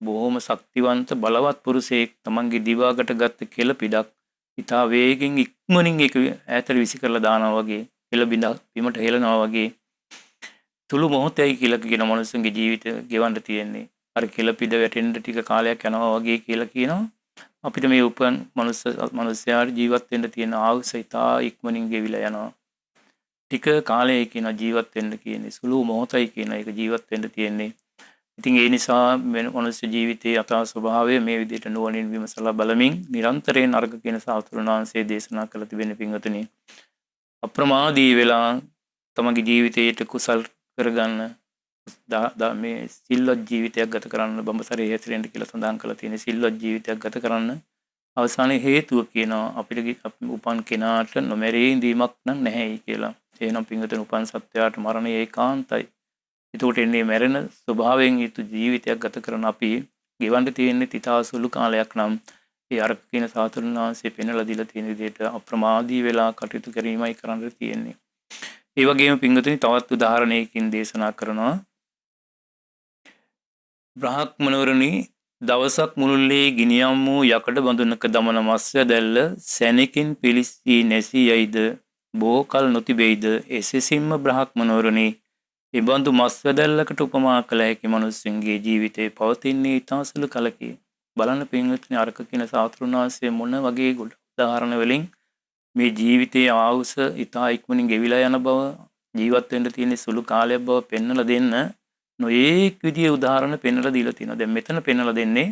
බොහොම ශක්තිවන්ත බලවත් පුරුෂයෙක් තමන්ගේ දිවාකට ගත්ත කෙළ පිඩක් ඉතා වේගෙන් ඉක්මනින් ඒක ඈතට විසි කරලා දානවා වගේ කෙළ බිඳ බිමට හෙලනවා වගේ තුළු මොහොතයි කියලා කියන මනුස්සුන්ගේ ජීවිතය ගෙවන්න තියෙන්නේ. අර කෙළ පිඩ වැටෙන්න ටික කාලයක් යනවා වගේ කියලා කියනවා. අපිට මේ උපන් මනුස්සයාට ජීවත් වෙන්න තියෙන ආයුෂ ඉතා ඉක්මනින් ගෙවිලා යනවා. ටික කාලයක කියන ජීවත් වෙන්න කියන්නේ සුළු මොහොතයි කියන එක ජීවත් වෙන්න තියෙන්නේ. ඉතින් ඒ නිසා මනුෂ්‍ය ජීවිතයේ යථා ස්වභාවය මේ විදිහට නුවණින් විමසලා බලමින් නිරන්තරයෙන් අර්ග කියන සාස්ත්‍රුන් වහන්සේ දේශනා කළ තිබෙන පින්වතුනි අප්‍රමාදී වෙලා තමගේ ජීවිතයට කුසල් කරගන්න මේ සිල්වත් ජීවිතයක් ගත කරන්න බඹසරේ හැසිරෙන්න කියලා සඳහන් කරලා තියෙන සිල්වත් ජීවිතයක් ගත කරන්න අවසානයේ හේතුව කියනවා අපිට උපන් කෙනාට නොමැරී ඉඳීමක් නම් නැහැයි කියලා. එහෙනම් පින්වතුනි උපන් සත්වයාට මරණය ඒකාන්තයි. එතකොට එන්නේ මැරෙන ස්වභාවයෙන් යුතු ජීවිතයක් ගත කරන අපි ගෙවන්න තියෙන්නේ තිතා සුළු කාලයක් නම් ඒ අර කියන සාතුරුන් වහන්සේ පෙන්වලා දීලා තියෙන විදිහට අප්‍රමාදී වෙලා කටයුතු කිරීමයි කරන්න තියෙන්නේ. ඒ වගේම පින්වතුනි තවත් උදාහරණයකින් දේශනා කරනවා බ්‍රහ්මනවරුනි දවසක් මුළුල්ලේ ගිනියම් වූ යකඩ බඳුනක දමන මස්ය දැල්ල සැනකින් පිලිස්සී නැසී යයිද බොහෝ කල නොතිබෙයිද එසෙසින්ම බ්‍රහ්මනවරුනි ඉබඳු මස්වැදැල්ලකට උපමා කළ හැකි මිනිස්සුන්ගේ ජීවිතේ පවතින්නේ ඉතා සුළු කලකි. බලන්න පින්වත්නි අරක කියන සාස්ත්‍රුන් වහන්සේ මොන වගේ උදාහරණ වලින් මේ ජීවිතයේ ආයුෂ ඉතා ඉක්මනින් ගෙවිලා යන බව ජීවත් වෙන්න තියෙන සුළු කාලයක් බව පෙන්වලා දෙන්න නොයේක් විදිහේ උදාහරණ පෙන්වලා දීලා තියෙනවා. දැන් මෙතන පෙන්වලා දෙන්නේ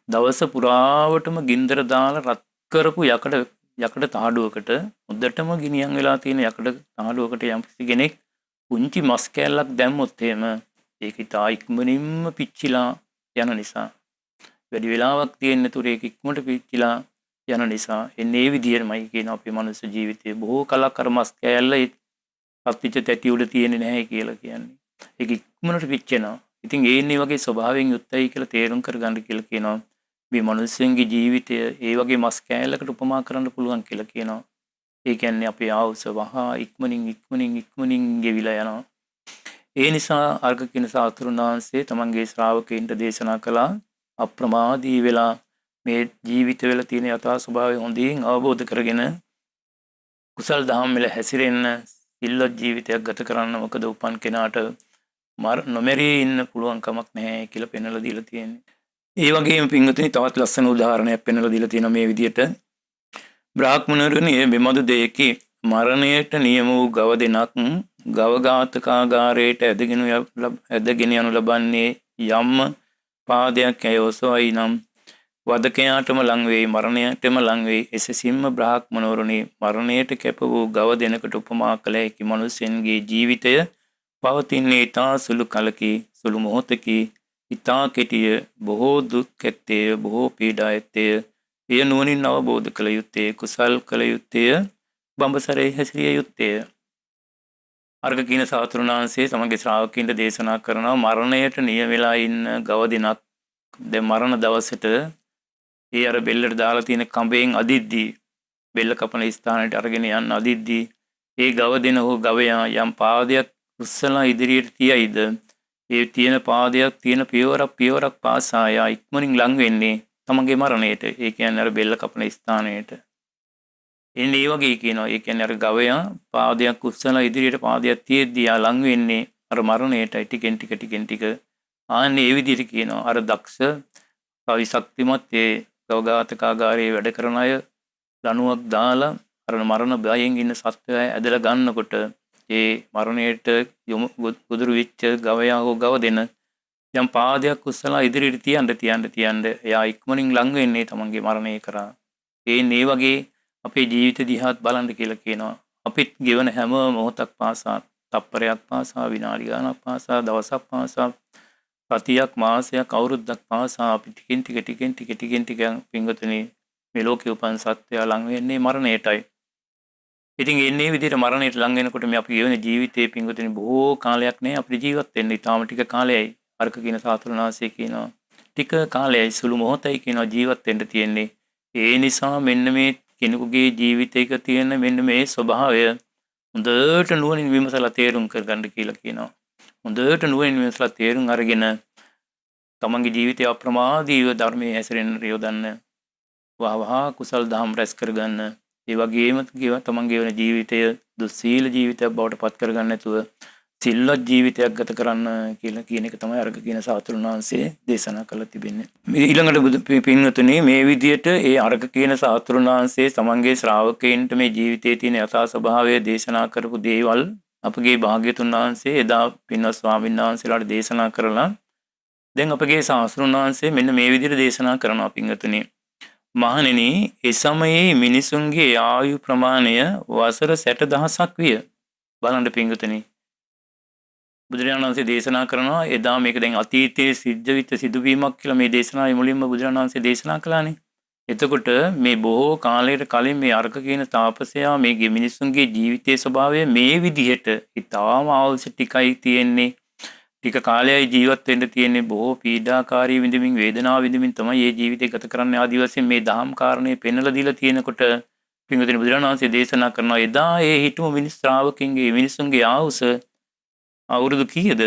දවස පුරාවටම ගින්දර දාලා රත් කරපු යකඩ තාඩුවකට මුද්දටම ගිනියම් වෙලා තියෙන යකඩ තාඩුවකට යම් කෙනෙක් පුංචි මස් කෑල්ලක් දැම්මොත් එහෙම ඒක ඉතා ඉක්මනින්ම පිච්චිලා යන නිසා වැඩි වෙලාවක් තියෙන තුර ඒක ඉක්මනට පිච්චිලා යන නිසා එන්නේ මේ විදියටමයි කියන අපේ මනුස්ස ජීවිතයේ බොහෝ කලක් අර මස් කෑල්ල පත්තිච්ච තැටි උඩ තියෙන්නේ නැහැ කියලා කියන්නේ. ඒක ඉක්මනට පිච්චෙනවා. ඉතින් ඒන්නේ වගේ ස්වභාවයෙන් යුක්තයි කියලා තේරුම් කරගන්න කියලා කියනවා. මේ මනුස්සයන්ගේ ජීවිතය ඒ වගේ මස් කෑල්ලකට උපමා කරන්න පුළුවන් කියලා කියනවා. ඒ කියන්නේ අපේ ආයුෂ වහා ඉක්මනින් ගෙවිලා යනවා. ඒ නිසා අර්ග කියන සාතුරුන් වහන්සේ තමන්ගේ ශ්‍රාවකයන්ට දේශනා කළා අප්‍රමාදී වෙලා මේ ජීවිතවල තියෙන යථා ස්වභාවය හොඳින් අවබෝධ කරගෙන කුසල් දහම් වල හැසිරෙන්න සිල්වත් ජීවිතයක් ගත කරන්න. මොකද උපන් කෙනාට නොමැරී ඉන්න පුළුවන් කමක් නැහැ කියලා පෙන්වලා දීලා තියෙන්නේ. ඒ වගේම පින්වතුනි තවත් ලස්සන උදාහරණයක් පෙන්වලා දීලා තියෙනවා මේ විදිහට බ්‍රාහ්මණවරුනි මෙබඳු දෙයකි මරණයට නියම වූ ගව දෙනක් ගව ඝාතකාගාරයට ඇදගෙන යනු ලබන්නේ යම් පාදයක් ඇයෝසවයි නම් වදකයාටම ලං වෙයි මරණයටම ලං වෙයි. එසෙසින්ම බ්‍රාහ්මණවරුනි මරණයට කැප වූ ගව දෙනකට උපමා කළ හැකි මනුස්සයන්ගේ ජීවිතය පවතින්නේ ඉතා සුළු කලකි සුළු මොහොතකි ඉතා කෙටිය බොහෝ දුක් ඇත්තේ බොහෝ පීඩා ඇත්තේ. එය නුවණින් අවබෝධ කළ යුත්තේ කුසල් කළ යුත්තේ බඹසරේ හැසිරිය යුත්තේ. අර්ග කියන සාතුරුන් වහන්සේ තමගේ ශ්‍රාවකයන්ට දේශනා කරනවා මරණයට නියම වෙලා ඉන්න ගව දිනක් දැන් මරණ දවසට ඒ අර බෙල්ලට දාලා තියෙන කඹෙන් අදිද්දී බෙල්ල කපන ස්ථානයට අරගෙන යන්න අදිද්දී ඒ ගව දින හෝ ගවයා යම් පාදයක් උස්සලා ඉදිරියට තියයිද ඒ තියෙන පාදයක් තියෙන පියවරක් පාසා යා ඉක්මනින් ලං වෙන්නේ තමන්ගේ මරණයට. ඒ කියන්නේ අර බෙල්ල කපන ස්ථානයට. එන්න ඒ වගේ කියනවා. ඒ කියන්නේ අර ගවයා පාදයක් උස්සලා ඉදිරියට පාදයක් තියෙද්දී යා ලං වෙන්නේ අර මරණයට ටිකෙන් ටික. ආන්නේ ඒ විදිහට කියනවා. අර දක්ෂ කවි ශක්තිමත් ඒ ගවඝාතකාගාරයේ වැඩ කරන අය ලණුවක් දාලා අර මරණ බයෙන් ඉන්න සත්වය ඇදලා ගන්නකොට ඒ මරණයට යොමු ගොදුරු වෙච්ච ගවයා හෝ ගව දෙන යම් පාදයක් උස්සලා ඉදිරියට තියන්න එයා ඉක්මනින් ලං වෙන්නේ තමන්ගේ මරණය කරා. ඒ වගේ අපේ ජීවිත දිහාත් බලන්න කියලා කියනවා. අපිත් ගෙවන හැම මොහොතක් පාසා, තප්පරයක් පාසා, විනාඩි ගානක් පාසා, දවසක් පාසා, සතියක්, මාසයක්, අවුරුද්දක් පාසා අපි ටිකෙන් ටික පින්වතුනි මේ ලෝකේ උපන් සත්වයා ලං වෙන්නේ මරණයටයි. ඉතින් එන්නේ විදිහට මරණයට ලං වෙනකොට මේ අපි ගෙවන ජීවිතයේ පින්වතුනි බොහෝ කාලයක් නෑ අපිට ජීවත් වෙන්න. ඊටාම ටික කාලයයි. අරක කියන සාතුරුනාසය කියනවා. ටික කාලයයි සුළු මොහොතයි කියනවා ජීවත් වෙන්න තියෙන්නේ. ඒ නිසා මෙන්න මේ කෙනෙකුගේ ජීවිතයක තියෙන මෙන්න මේ ස්වභාවය හොඳට නුවණින් විමසලා තේරුම් කරගන්න කියලා කියනවා. හොඳට නුවණින් විමසලා තේරුම් අරගෙන තමන්ගේ ජීවිතය අප්‍රමාදීව ධර්මයේ හැසිරෙන්න යොදන්න. වහවහ කුසල් දහම් රැස් කරගන්න. ඒ වගේම තමන්ගේ වෙන ජීවිතය දුස්සීල ජීවිතයක් බවට පත් කරගන්න නැතුව සිල්වත් ජීවිතයක් ගත කරන්න කියලා කියන එක තමයි අරග කියන සාතුරුන් වහන්සේ දේශනා කළා තිබෙන්නේ. ඊළඟට බුදු පින්වතුනි මේ විදියට ඒ අරග කියන සාතුරුන් වහන්සේ තමන්ගේ ශ්‍රාවකයන්ට මේ ජීවිතයේ තියෙන යථා ස්වභාවය දේශනා කරපු දේවල් අපගේ භාග්‍යතුන් වහන්සේ එදා පින්වත් ස්වාමීන් වහන්සේලාට දේශනා කරලා දැන් අපගේ සාස්ෘණ වහන්සේ මෙන්න මේ විදිහට දේශනා කරනවා පින්වතුනි. මහණෙනි, ඒ සමයේ මිනිසුන්ගේ ආයු ප්‍රමාණය වසර 60,000ක් විය. බලන්න පින්වතුනි. බුදුරජාණන් වහන්සේ දේශනා කරනවා එදා මේක දැන් අතීතයේ සිද්ධ වෙච්ච සිදුවීමක් කියලා මේ දේශනාවේ මුලින්ම බුදුරජාණන් වහන්සේ දේශනා කළානේ. එතකොට මේ බොහෝ කාලයකට කලින් මේ අරක කියන තාපසයා මේ මිනිසුන්ගේ ජීවිතයේ ස්වභාවය මේ විදිහට ඉතාම අවශ්‍ය ටිකයි තියෙන්නේ. ටික කාලයයි ජීවත් වෙන්න තියෙන්නේ. බොහෝ පීඩාකාරී විඳමින් වේදනාව විඳමින් තමයි මේ ජීවිතය ගත කරන්න ආදි වශයෙන් මේ දහම් කාරණේ පෙන්වලා දීලා තියෙනකොට පින්වතුනි බුදුරජාණන් වහන්සේ දේශනා කරනවා එදා ඒ හිටු මිනිස් ශ්‍රාවකින්ගේ මිනිසුන්ගේ ආයුෂ අවුරුදු කීයද?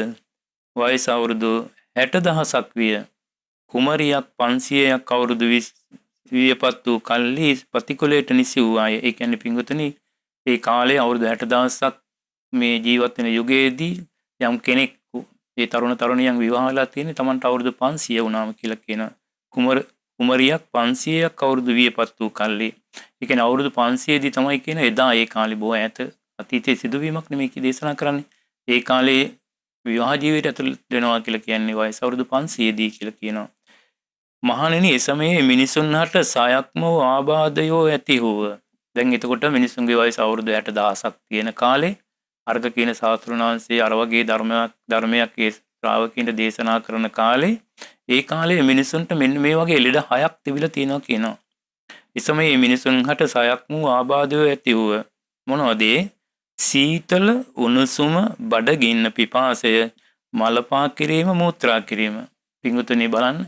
වයස අවුරුදු 60,000ක් විය. කුමරියක් 500ක් අවුරුදු වියපත් වූ කල්හි පතිකුලයට නිසි වූ අය. ඒ කියන්නේ පින්වතුනි ඒ කාලේ අවුරුදු 60,000ක් මේ ජීවත් වෙන යුගයේදී යම් කෙනෙක් ඒ තරුණ තරුණියන් විවාහ වෙලා තියෙන්නේ Tamanට අවුරුදු 500 වුණාම කියලා කියන කුමරියක් 500ක් අවුරුදු වියපත් වූ කල්හි. ඒ කියන්නේ අවුරුදු 500 දී තමයි කියන එදා ඒ කාලේ බොහෝ ඈත අතීතයේ සිදුවීමක් නෙමෙයි කී දේශනා කරන්නේ. ඒ කාලේ විවාහ ජීවිතය ඇතුළත් වෙනවා කියලා කියන්නේ වයස අවුරුදු 500 දී කියලා කියනවා. මහණෙනි, ඒ සමයේ මිනිසුන්හට සයක්ම වූ ආබාධයෝ ඇති වූ. දැන් එතකොට මිනිසුන්ගේ වයස අවුරුදු 60,000ක් තියෙන කාලේ අර්ග කියන සාස්ත්‍රුණ වහන්සේ අර වගේ ධර්මයක් ඒ ශ්‍රාවකීන්ට දේශනා කරන කාලේ ඒ කාලේ මිනිසුන්ට මෙන්න මේ වගේ ලෙඩ 6ක් තිබිලා තියෙනවා කියනවා. ඒ සමයේ මිනිසුන්හට සයක්ම වූ ආබාධයෝ ඇති වූ. මොනවද? සීතල, උණුසුම, බඩගින්න, පිපාසය, මලපා කිරීම, මූත්‍රා කිරීම. පින්වතුනි බලන්න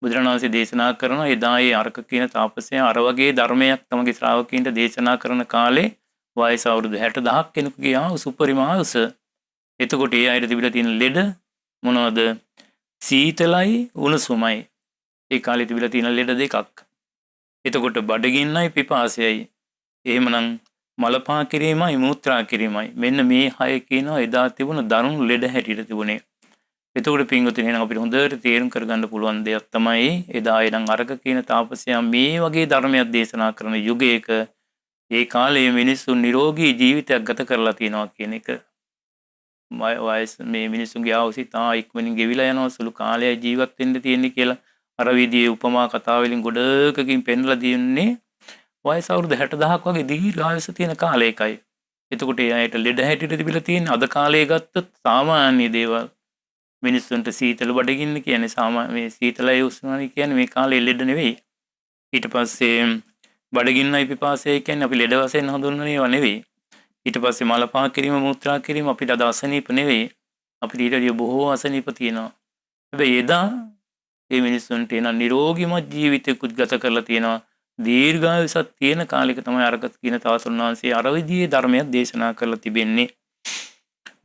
බුදුරණන් වහන්සේ දේශනා කරන එදා ඒ අරක කියන තාපසයා අර වගේ ධර්මයක් තමගේ ශ්‍රාවකීන්ට දේශනා කරන කාලේ වයස අවුරුදු 60,000ක් කෙනෙකුගේ ආයුෂ උපරිම ආයුෂ. එතකොට ඒ අයට තිබිලා තියෙන ලෙඩ මොනවද? සීතලයි උණුසුමයි. ඒ කාලේ තිබිලා තියෙන ලෙඩ දෙකක්. එතකොට බඩගින්නයි පිපාසයයි. එහෙමනම් මලපා කිරීමයි මූත්‍රා කිරීමයි. මෙන්න මේ 6 කියනවා එදා තිබුණ දරුණු ලෙඩ හැටියට තිබුණේ. එතකොට පින්වතුනි එහෙනම් අපිට හොඳට තේරුම් කරගන්න පුළුවන් දෙයක් තමයි එදා එනම් අරක කියන තාපසයා මේ වගේ ධර්මයක් දේශනා කරන යුගයක ඒ කාලේ මිනිස්සු නිරෝගී ජීවිතයක් ගත කරලා තියෙනවා කියන එක. වයස මේ මිනිස්සුන්ගේ ආයුෂ තා ඉක්මනින් ගෙවිලා යනවා සුළු කාලයයි ජීවත් වෙන්න තියෙන්නේ කියලා අර විදිහේ උපමා කතා වලින් ගොඩකකින් පෙන්වලා දෙන්නේ වයස අවුරුදු 60,000ක් වගේ දීර්ඝායුෂ තියෙන කාලයකයි. එතකොට ඒ අයට ලෙඩ හැටියට තිබිලා තියෙන අද කාලයේ ගත්තොත් සාමාන්‍ය දේවල් මිනිස්සුන්ට සීතල බඩගින්න කියන්නේ සාමාන්‍ය මේ සීතලයි උෂ්ණයි කියන්නේ මේ කාලේ ලෙඩ නෙවෙයි. ඊට පස්සේ බඩගින්නයි පිපාසයයි කියන්නේ අපි ලෙඩ වශයෙන් හඳුන්වන ඒවා නෙවෙයි. ඊට පස්සේ මලපා කිරීම මූත්‍රා කිරීම අපිට අද අසනීප නෙවෙයි. අපිට ඊට වඩා බොහෝ අසනීප තියෙනවා. හැබැයි එදා මේ මිනිස්සුන්ට එන නිරෝගීමත් ජීවිතයකුත් ගත කරලා තියෙනවා. දීර්ඝායුෂක් තියෙන කාලයක තමයි අරකට කියන තාසුන් වහන්සේ අර විදිහේ ධර්මයක් දේශනා කරලා තිබෙන්නේ.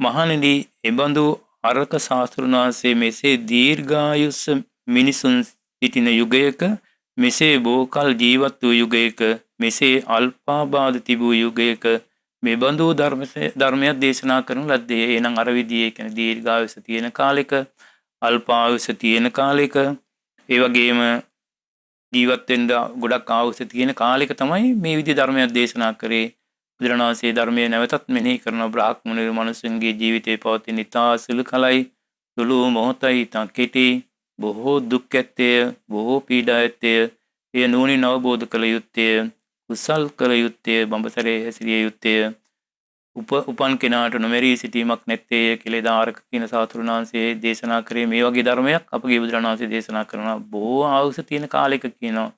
මහණෙනි එබඳු අරක ශාස්ත්‍රඥ වහන්සේ මෙසේ දීර්ඝායුෂ මිනිසුන් සිටින යුගයක මෙසේ බෝකල් ජීවත් වූ යුගයක මෙසේ අල්පාබාධ තිබූ යුගයක මෙබඳු ධර්මයක් දේශනා කරනු ලද්දේ. එනම් අර විදිහේ කියන්නේ දීර්ඝායුෂ තියෙන කාලෙක අල්පායුෂ තියෙන කාලෙක ඒ වගේම ජීවත් වෙන්න ගොඩක් ආයුෂ තියෙන කාලෙක තමයි මේ විදිහේ ධර්මයක් දේශනා කරේ. බුදුරණන් වහන්සේ ධර්මයේ නැවතත් මෙනෙහි කරන බ්‍රාහ්මණ මනුස්සයන්ගේ ජීවිතේ පවතින ඉතා සුළු කලයි සුළු මොහොතයි ඉතා කෙටි බොහෝ දුක් ඇත්තේ බොහෝ පීඩා ඇත්තේ එය නුවණින් අවබෝධ කළ යුත්තේ කුසල් කළ යුත්තේ බඹසරේ හැසිරිය යුත්තේ උපන් කෙනාට නොමැරී සිටීමක් නැත්තේ කියලා දාරක කියන සාතුරුණ වහන්සේ දේශනා කරේ. මේ වගේ ධර්මයක් අපගේ බුදුරණන් වහන්සේ දේශනා කරනවා. බොහෝ ආයුෂ තියෙන කාලයක කියනවා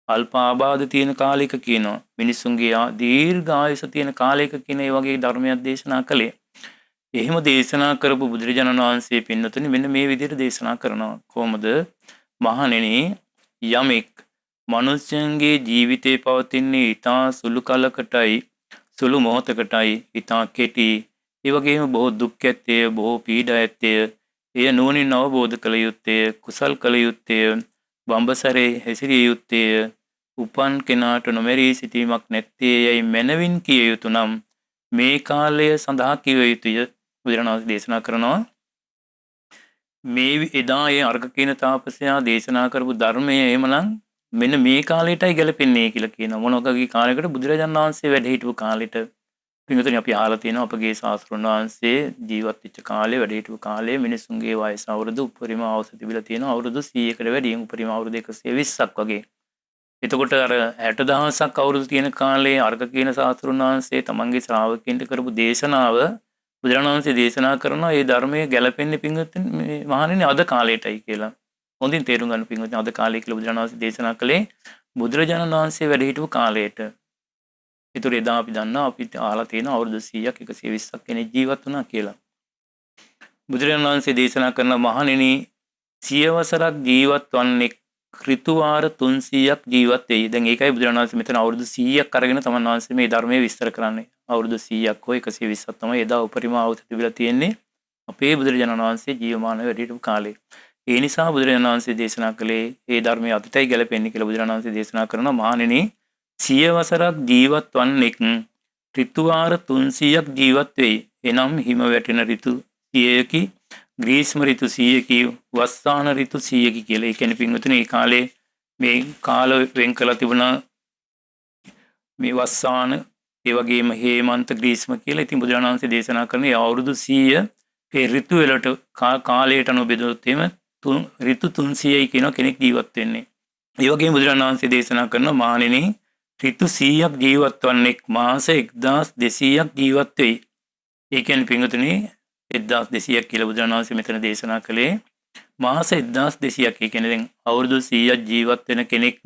අල්ප ආබාධ තියෙන කාලයක කියනවා මිනිස්සුන්ගේ දීර්ඝ ආයුෂ තියෙන කාලයක කියන ඒ වගේ ධර්මයක් දේශනා කළේ. එහෙම දේශනා කරපු බුදුරජාණන් වහන්සේ පින්නතුනි මෙන්න මේ විදිහට දේශනා කරනවා. කොහොමද? මහණෙනි යමෙක් මනුෂ්‍යයන්ගේ ජීවිතේ පවතින්නේ ඊටා සුළු කලකටයි සුළු මොහොතකටයි ඊටා කෙටි ඒ වගේම බොහෝ දුක් ඇත්තේ බොහෝ පීඩා ඇත්තේ එය නුවණින් අවබෝධ කළ යුත්තේ කුසල් කළ යුත්තේ බඹසරේ හැසිරිය යුත්තේ උපන් කෙනාට නොමැරී සිටීමක් නැත්තේ යයි මැනවින් කිය යුතු නම් මේ කාලය සඳහා කිව යුතුය. බුදුරණන් වහන්සේ දේශනා කරනවා මේ එදා ඒ අර්ග කියන තාපසයා දේශනා කරපු ධර්මය එහෙමනම් මෙන්න මේ කාලයටයි ගැලපෙන්නේ කියලා කියනවා. මොන වගේ කාලයකට? බුදුරජාණන් වහන්සේ වැඩ හිටපු කාලෙට. පින්වතුනි අපි අහලා තියෙනවා අපගේ ශාස්ත්‍රඥ වහන්සේ ජීවත් වෙච්ච කාලේ වැඩ හිටපු කාලේ මිනිසුන්ගේ වයස අවුරුදු උපරිම අවශ්‍ය තිබිලා තියෙනවා අවුරුදු 100කට වැඩි උපරිම අවුරුදු 120ක් වගේ. එතකොට අර 60000ක් අවුරුදු තියෙන කාලේ අර්ග කියන ශාස්ත්‍රඥ වහන්සේ තමන්ගේ ශ්‍රාවකයන්ට කරපු දේශනාව බුදුරජාණන් වහන්සේ දේශනා කරනවා මේ ධර්මයේ ගැලපෙන්නේ පින්වතුනි මේ මහණෙනි අද කාලයටයි කියලා. හොඳින් තේරුම් ගන්න පින්වතුනි අද කාලය කියලා බුදුරජාණන් වහන්සේ දේශනා කළේ බුදුරජාණන් වහන්සේ වැඩ හිටපු කාලයට. ඒතර එදා අපි දන්නවා අපිට අහලා තියෙන අවුරුදු 100ක් 120ක් කෙනෙක් ජීවත් වුණා කියලා. බුදුරජාණන් වහන්සේ දේශනා කරන මහණෙනි සියවසරක් ජීවත් වන්නේ ඍතුවාර 300ක් ජීවත් වෙයි. දැන් ඒකයි බුදුරජාණන් වහන්සේ මෙතන අවුරුදු 100ක් අරගෙන තමන් වහන්සේ මේ ධර්මයේ විස්තර කරන්නේ. අවුරුදු 100ක් හෝ 120ක් තමයි එදා උපරිම අවුරුදු තිබිලා තියෙන්නේ අපේ බුදුරජාණන් වහන්සේ ජීවමානව වැඩ හිටපු කාලේ. ඒ නිසා බුදුරජාණන් වහන්සේ දේශනා කළේ මේ ධර්මයේ අතටයි ගැලපෙන්නේ කියලා බුදුරජාණන් වහන්සේ දේශනා කරනවා මහණෙනි සියවසරක් ජීවත් වන්නෙක් ඍතුවාර 300ක් ජීවත් වෙයි. එනම් හිම වැටෙන ඍතු 100කි, ග්‍රීෂ්ම ඍතු 100කි, වස්සාන ඍතු 100කි කියලා. ඒ කියන්නේ පින්වතුනි මේ කාලේ මේ කාල වෙන් කළා තිබුණා මේ වස්සාන ඒ වගේම හේමන්ත ග්‍රීෂ්ම කියලා. ඉතින් බුදුරජාණන් වහන්සේ දේශනා කරන අවුරුදු 100 ඒ ඍතු වලට කාලයට අනුව බෙදුවොත් එimhe ඍතු 300යි කියන කෙනෙක් ජීවත් වෙන්නේ. ඒ වගේම බුදුරජාණන් වහන්සේ දේශනා කරන මහණෙනි ඍතු 100ක් ජීවත් වන්නෙක් මාස 1200ක් ජීවත් වෙයි. ඒ කියන්නේ පින්වතුනි 1200ක් කියලා බුදුරජාණන් වහන්සේ මෙතන දේශනා කළේ මාස 1200ක්. ඒ කියන්නේ දැන් අවුරුදු 100ක් ජීවත් වෙන කෙනෙක්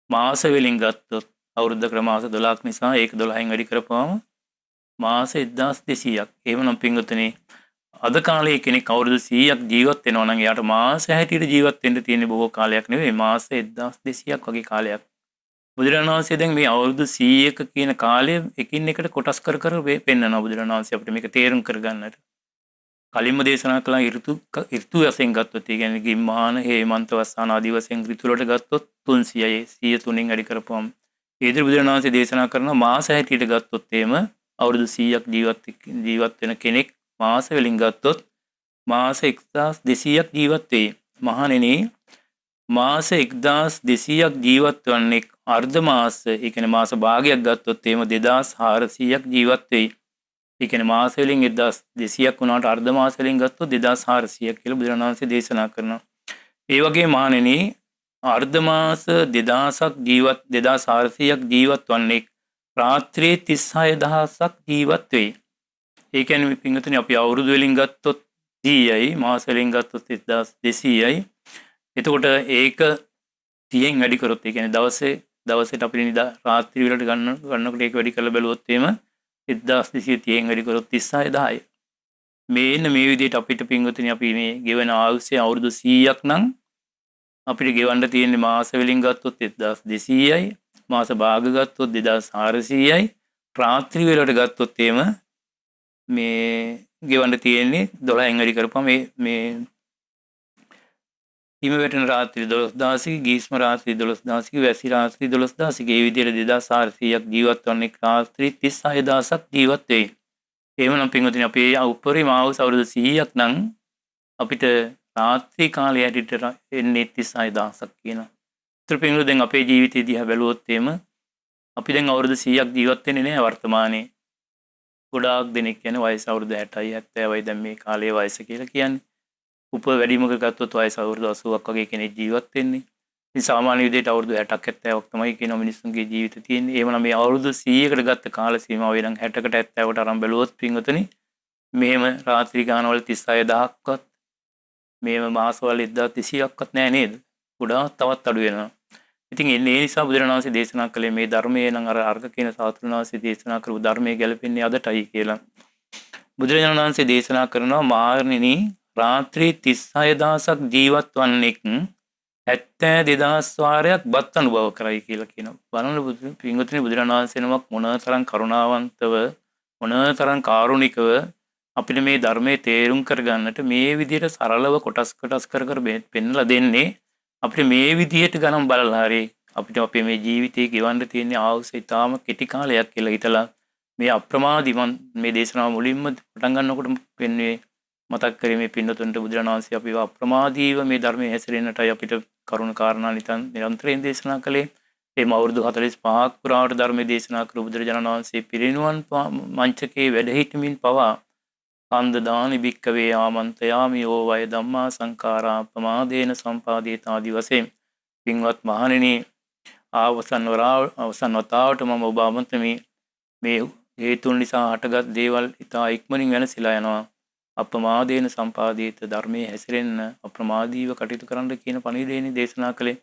මාස වලින් ගත්තොත් අවුරුද්දකට මාස 12ක් නිසා ඒක 12න් වැඩි කරපුවාම මාස 1200ක්. එහෙමනම් පින්වතුනි අද කාලේ කෙනෙක් අවුරුදු 100ක් ජීවත් වෙනවා නම් එයාට මාස 60ට ජීවත් වෙන්න තියෙන බොහෝ කාලයක් නෙවෙයි මාස 1200ක් වගේ කාලයක්. බුදුරජාණන් වහන්සේ දැන් මේ අවුරුදු 100ක කියන කාලය එකින් එකට කොටස් කර කර පෙන්නනවා බුදුරජාණන් වහන්සේ අපිට මේක තේරුම් කරගන්නට. කලින්ම දේශනා කළා ඍතු වශයෙන් ගත්තොත් ඒ කියන්නේ ගිම්මාන හේමන්ත වස්සාන ආදී වශයෙන් ඍතු වලට ගත්තොත් 300යි 103න් වැඩි කරපුවම ඊදිරි බුදුරජාණන් වහන්සේ දේශනා කරන මාස 60ට ගත්තොත් එහෙම අවුරුදු 100ක් ජීවත් වෙන කෙනෙක් මාස වලින් ගත්තොත් මාස 1200ක් ජීවත් වෙයි. මහණෙනි මාස 1200ක් ජීවත් වන්නේ අර්ධ මාස ඒ කියන්නේ මාස භාගයක් ගත්තොත් එහෙම 2400ක් ජීවත් වෙයි. ඒ කියන්නේ මාස වලින් 1200ක් වුණාට අර්ධ මාස වලින් ගත්තොත් 2400ක් කියලා බුදුරජාණන් වහන්සේ දේශනා කරනවා. ඒ වගේ මහණෙනි අර්ධ මාස 2400ක් ජීවත් වන්නේ රාත්‍රියේ 36000ක් ජීවත් වෙයි. ඒ කියන්නේ පින්වතුනි අපි අවුරුදු වලින් ගත්තොත් 100යි මාස වලින් ගත්තොත් 1200යි. එතකොට ඒක 30න් වැඩි කරොත් ඒ කියන්නේ දවසට අපිට රාත්‍රී වලට ගන්නකොට ඒක වැඩි කරලා බැලුවොත් එහෙම 1230න් වැඩි කරොත් 36000යි. මේන්න මේ විදිහට අපිට පින්වතුනි අපි මේ ගෙවන ආයුෂය අවුරුදු 100ක් නම් අපිට ගෙවන්න තියෙන්නේ මාස වලින් ගත්තොත් 1200යි මාස භාග ගත්තොත් 2400යි රාත්‍රී වලට ගත්තොත් එහෙම මේ ගෙවන්න තියෙන්නේ 12න් වැඩි කරපුවම මේ හිම වැටෙන රාත්‍රී 12000ක, ගීස්ම රාත්‍රී 12000ක, වැසි රාත්‍රී 12000ක, ඒ විදිහට 2400ක් ජීවත් වන්නේ රාත්‍රී 36000ක් ජීවත් වෙයි. එහෙමනම් පින්වතුනි අපේ උපරිම ආයුෂ අවුරුදු 100ක් නම් අපිට රාත්‍රී කාලය හැටියට එන්නේ 36000ක් කියනවා. ඒතර පින්වතුනි දැන් අපේ ජීවිතය දිහා බැලුවොත් එහෙම අපි දැන් අවුරුදු 100ක් ජීවත් වෙන්නේ නැහැ වර්තමානයේ. ගොඩාක් දෙනෙක් කියන්නේ වයස අවුරුදු 60යි 70යි දැන් මේ කාලයේ වයස කියලා කියන්නේ. උප වැඩිමක ගත්තොත් වයස අවුරුදු 80ක් වගේ කෙනෙක් ජීවත් වෙන්නේ. ඉතින් සාමාන්‍ය විදිහට අවුරුදු 60ක් 70ක් තමයි කියන මිනිස්සුන්ගේ ජීවිත තියෙන්නේ. එහෙමනම් මේ අවුරුදු 100කට ගත්ත කාල සීමාව වෙනම් 60කට 70කට අරන් බැලුවොත් පින්වතුනි මෙහෙම රාත්‍රී ගානවල 36000ක්වත් මේව මාසවල 1200ක්වත් නෑ නේද? ගොඩාක් තවත් අඩු වෙනවා. ඉතින් ඒ නිසා බුදුරණන් වහන්සේ දේශනා කළේ මේ ධර්මයේ නම් අර අර්ග කියන සාතුරුණ වහන්සේ දේශනා කරපු ධර්මයේ ගැලපෙන්නේ අදටයි කියලා. බුදුරජාණන් වහන්සේ දේශනා කරනවා මාර්ණිනි රාත්‍රී 36000ක් ජීවත් වන්නෙක් 72000 වාරයක් බත් අනුභව කරයි කියලා කියනවා. බලන්න පින්වතුනි බුදුරජාණන් වහන්සේ නමක් මොනතරම් කරුණාවන්තව මොනතරම් කාරුණිකව අපිට මේ ධර්මයේ තේරුම් කරගන්නට මේ විදිහට සරලව කොටස් කර පෙන්නලා දෙන්නේ. අපිට මේ විදිහට ගණන් බලලා හරි අපිට අපේ මේ ජීවිතේ ගෙවන්න තියෙන ආයුෂ ඉතාම කෙටි කාලයක් කියලා හිතලා මේ අප්‍රමාදී මේ දේශනාව මුලින්ම පටන් ගන්නකොට පෙන්වුවේ මතක් කරේ මේ පින්නතුන්ට බුදුරණන් වහන්සේ අපිව අප්‍රමාදීව මේ ධර්මයේ හැසිරෙන්නටයි අපිට කරුණ කාරණා නිරන්තරයෙන් දේශනා කළේ. එම අවුරුදු 45ක් පුරාවට ධර්මයේ දේශනා කළ බුදුරජාණන් වහන්සේ පිරිනිවන් මංචකේ වැඩ සිටමින් පවා කන්ද දානි භික්කවේ ආමන්තයාමි ඕ වය ධම්මා සංඛාරා ප්‍රමාදේන සම්පාදේත ආදි වශයෙන් පින්වත් මහණෙනි අවසන් වතාවට මම ඔබ ආමන්ත්‍රමි මේ හේතුන් නිසා හටගත් දේවල් ඉතා ඉක්මනින් වෙනසිලා යනවා අප්‍රමාදේන සම්පාදේත ධර්මයේ හැසිරෙන්න අප්‍රමාදීව කටයුතු කරන්න කියන පණිවිඩයනේ දේශනා කළේ.